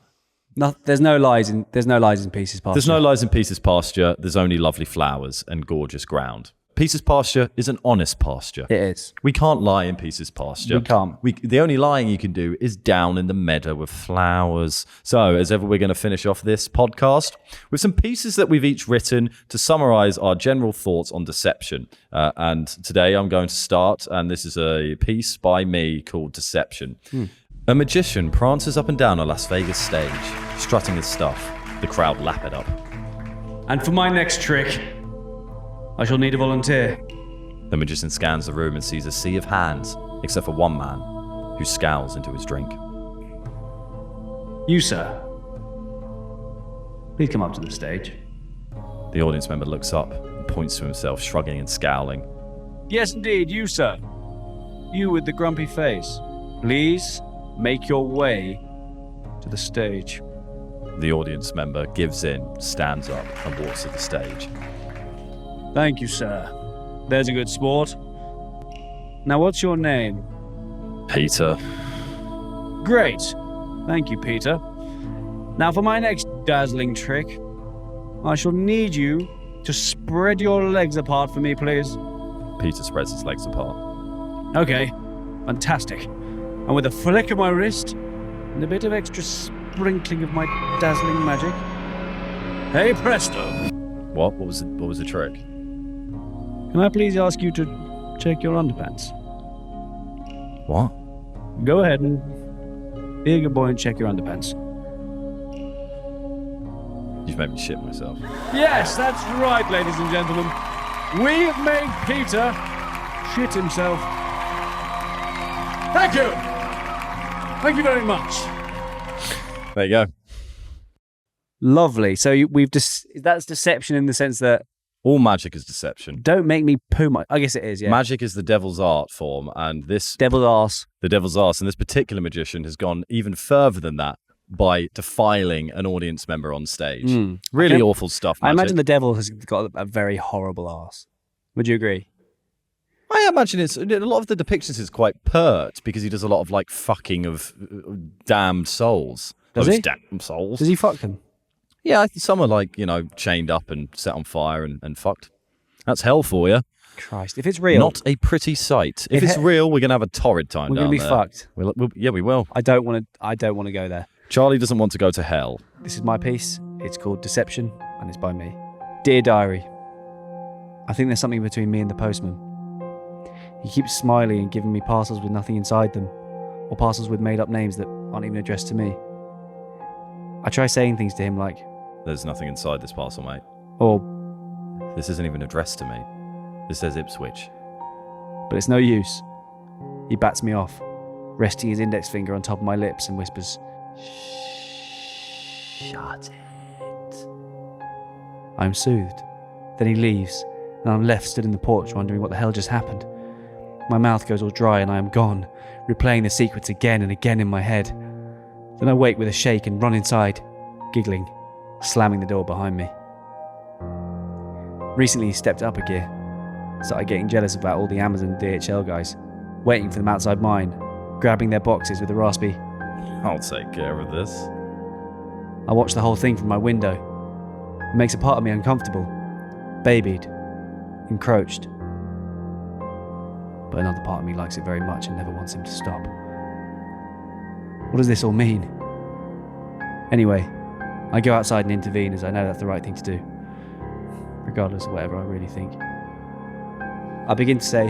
No, there's no lies in Pieces Pasture. There's no lies in Peace's pasture. There's only lovely flowers and gorgeous ground. Peace's pasture is an honest pasture. It is. We can't lie in Peace's pasture. We can't. The only lying you can do is down in the meadow with flowers. So, as ever, we're going to finish off this podcast with some pieces that we've each written to summarize our general thoughts on deception. And today I'm going to start, and this is a piece by me called Deception. A magician prances up and down a Las Vegas stage, strutting his stuff. The crowd lap it up. And for my next trick, I shall need a volunteer. The magician scans the room and sees a sea of hands, except for one man, who scowls into his drink. You, sir. Please come up to the stage. The audience member looks up and points to himself, shrugging and scowling. Yes, indeed, you, sir. You with the grumpy face. Please make your way to the stage. The audience member gives in, stands up, and walks to the stage. Thank you, sir. There's a good sport. Now, what's your name? Peter. Great. Thank you, Peter. Now, for my next dazzling trick, I shall need you to spread your legs apart for me, please. Peter spreads his legs apart. Okay, fantastic. And with a flick of my wrist and a bit of extra sprinkling of my dazzling magic, hey presto! What? What was the trick? Can I please ask you to check your underpants? What? Go ahead and be a good boy and check your underpants. You've made me shit myself. Yes, that's right, ladies and gentlemen. We've made Peter shit himself. Thank you. Thank you very much. There you go. Lovely. So that's deception in the sense that All magic is deception. don't make me poo my... I guess it is, yeah. Magic is the devil's art form, and this Devil's arse. the devil's art, and this particular magician has gone even further than that by defiling an audience member on stage. Really Okay. awful stuff. I Magic. imagine the devil has got a very horrible arse. Would you agree? I imagine a lot of the depictions is quite pert because he does a lot of like fucking of damned souls. Does Those he? damned souls. Does he fuck them? Yeah, I think some are like, chained up and set on fire and fucked. That's hell for you. Christ. If it's real, Not a pretty sight. If If it's he- real, we're going to have a torrid time we're down going to be there. fucked. Yeah, we will. I don't want to go there. Charlie doesn't want to go to hell. This is my piece. It's called Deception, and it's by me. Dear Diary, I think there's something between me and the postman. He keeps smiling and giving me parcels with nothing inside them, or parcels with made-up names that aren't even addressed to me. I try saying things to him like, There's nothing inside this parcel, mate. or, This isn't even addressed to me. This says Ipswich. but it's no use. He bats me off, resting his index finger on top of my lips and whispers, Shut it. I'm soothed. Then he leaves, and I'm left stood in the porch wondering what the hell just happened. My mouth goes all dry and I am gone, replaying the sequence again and again in my head. Then I wake with a shake and run inside, giggling, slamming the door behind me. Recently he stepped up a gear. Started getting jealous about all the Amazon DHL guys, waiting for them outside mine, grabbing their boxes with a raspy. I'll take care of this. I watch the whole thing from my window. It makes a part of me uncomfortable, babied, encroached. But another part of me likes it very much and never wants him to stop. What does this all mean? Anyway, I go outside and intervene as I know that's the right thing to do, regardless of whatever I really think. I begin to say,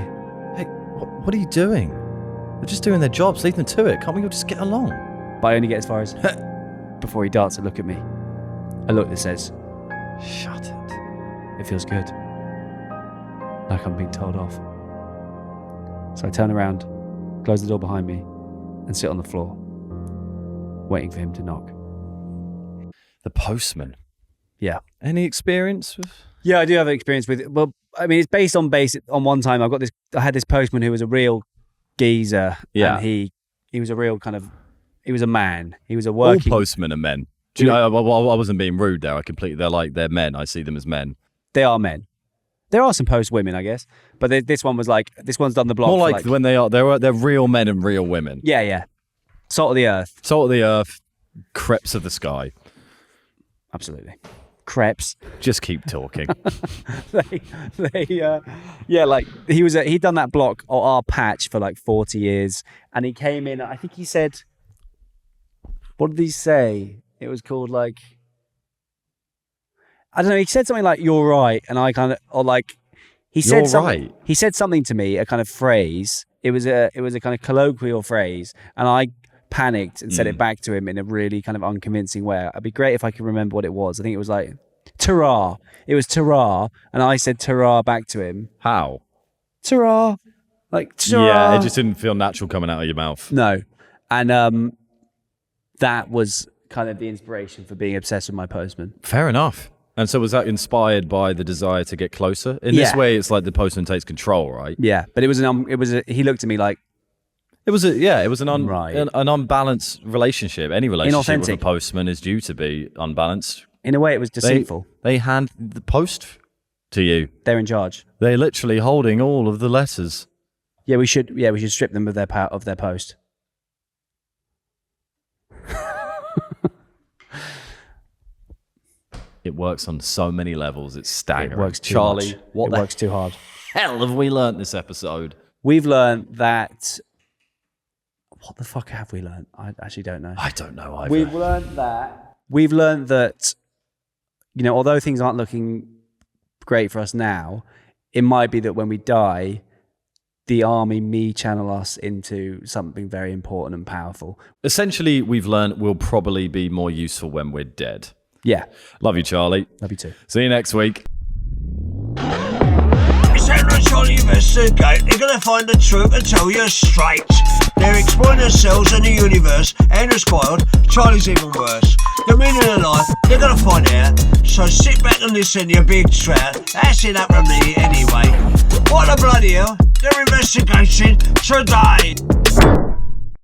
Hey, what are you doing? They're just doing their jobs. Leave them to it. Can't we all just get along? but I only get as far as before he darts a look at me. A look that says, Shut it. it feels good. Like I'm being told off. So I turn around, close the door behind me, and sit on the floor, waiting for him to knock. The postman. Yeah. Any experience with? Yeah, I do have experience with it. Well, I mean, it's based on one time. I had this postman who was a real geezer. Yeah. And he was a real he was a man. He was a All working. postmen are men. Do you know, I wasn't being rude there. They're men. I see them as men. They are men. There are some post women, I guess, but this one's done the block. More for like when they're real men and real women. Yeah. Salt of the earth. Salt of the earth, crepes of the sky. Absolutely. Crepes. Just keep talking. He'd done that block or our patch for like 40 years, and he came in. I think he said, what did he say? It was called like, I don't know. He said something like "You're right," and I kind of, or like, he said You're something. right. He said something to me, a kind of phrase. It was a kind of colloquial phrase, and I panicked and said it back to him in a really kind of unconvincing way. It'd be great if I could remember what it was. I think it was like "ta-ra." It was "ta-ra," and I said "ta-ra" back to him. How? Ta-ra, like ta-ra. Yeah, it just didn't feel natural coming out of your mouth. No, and that was kind of the inspiration for being obsessed with my postman. Fair enough. And so was that inspired by the desire to get closer? In this way, it's like the postman takes control, right? Yeah, but he looked at me like It was an Right. an unbalanced relationship. Any relationship with a Inauthentic. postman is due to be unbalanced. in a way it was deceitful. They hand the post to you. They're in charge. They're literally holding all of the letters. Yeah, we should strip them of their post. It works on so many levels. It's staggering. It works too Charlie, much. what It the works too hard. hell have we learnt this episode? We've learned that. What the fuck have we learned? I actually don't know. I don't know either. We've learned that, although things aren't looking great for us now, it might be that when we die, the army may channel us into something very important and powerful. Essentially, we've learnt we'll probably be more useful when we're dead. Yeah. Love you, Charlie. Love you too. See you next week. It's Andrew and Charlie investigate. They're gonna find the truth and tell you straight. They're exploring themselves and the universe. Andrew's spoiled, Charlie's even worse. The meaning of life, they're gonna find out. So sit back and listen, you big trout. That's it up with me anyway. What the bloody hell? They're investigating today.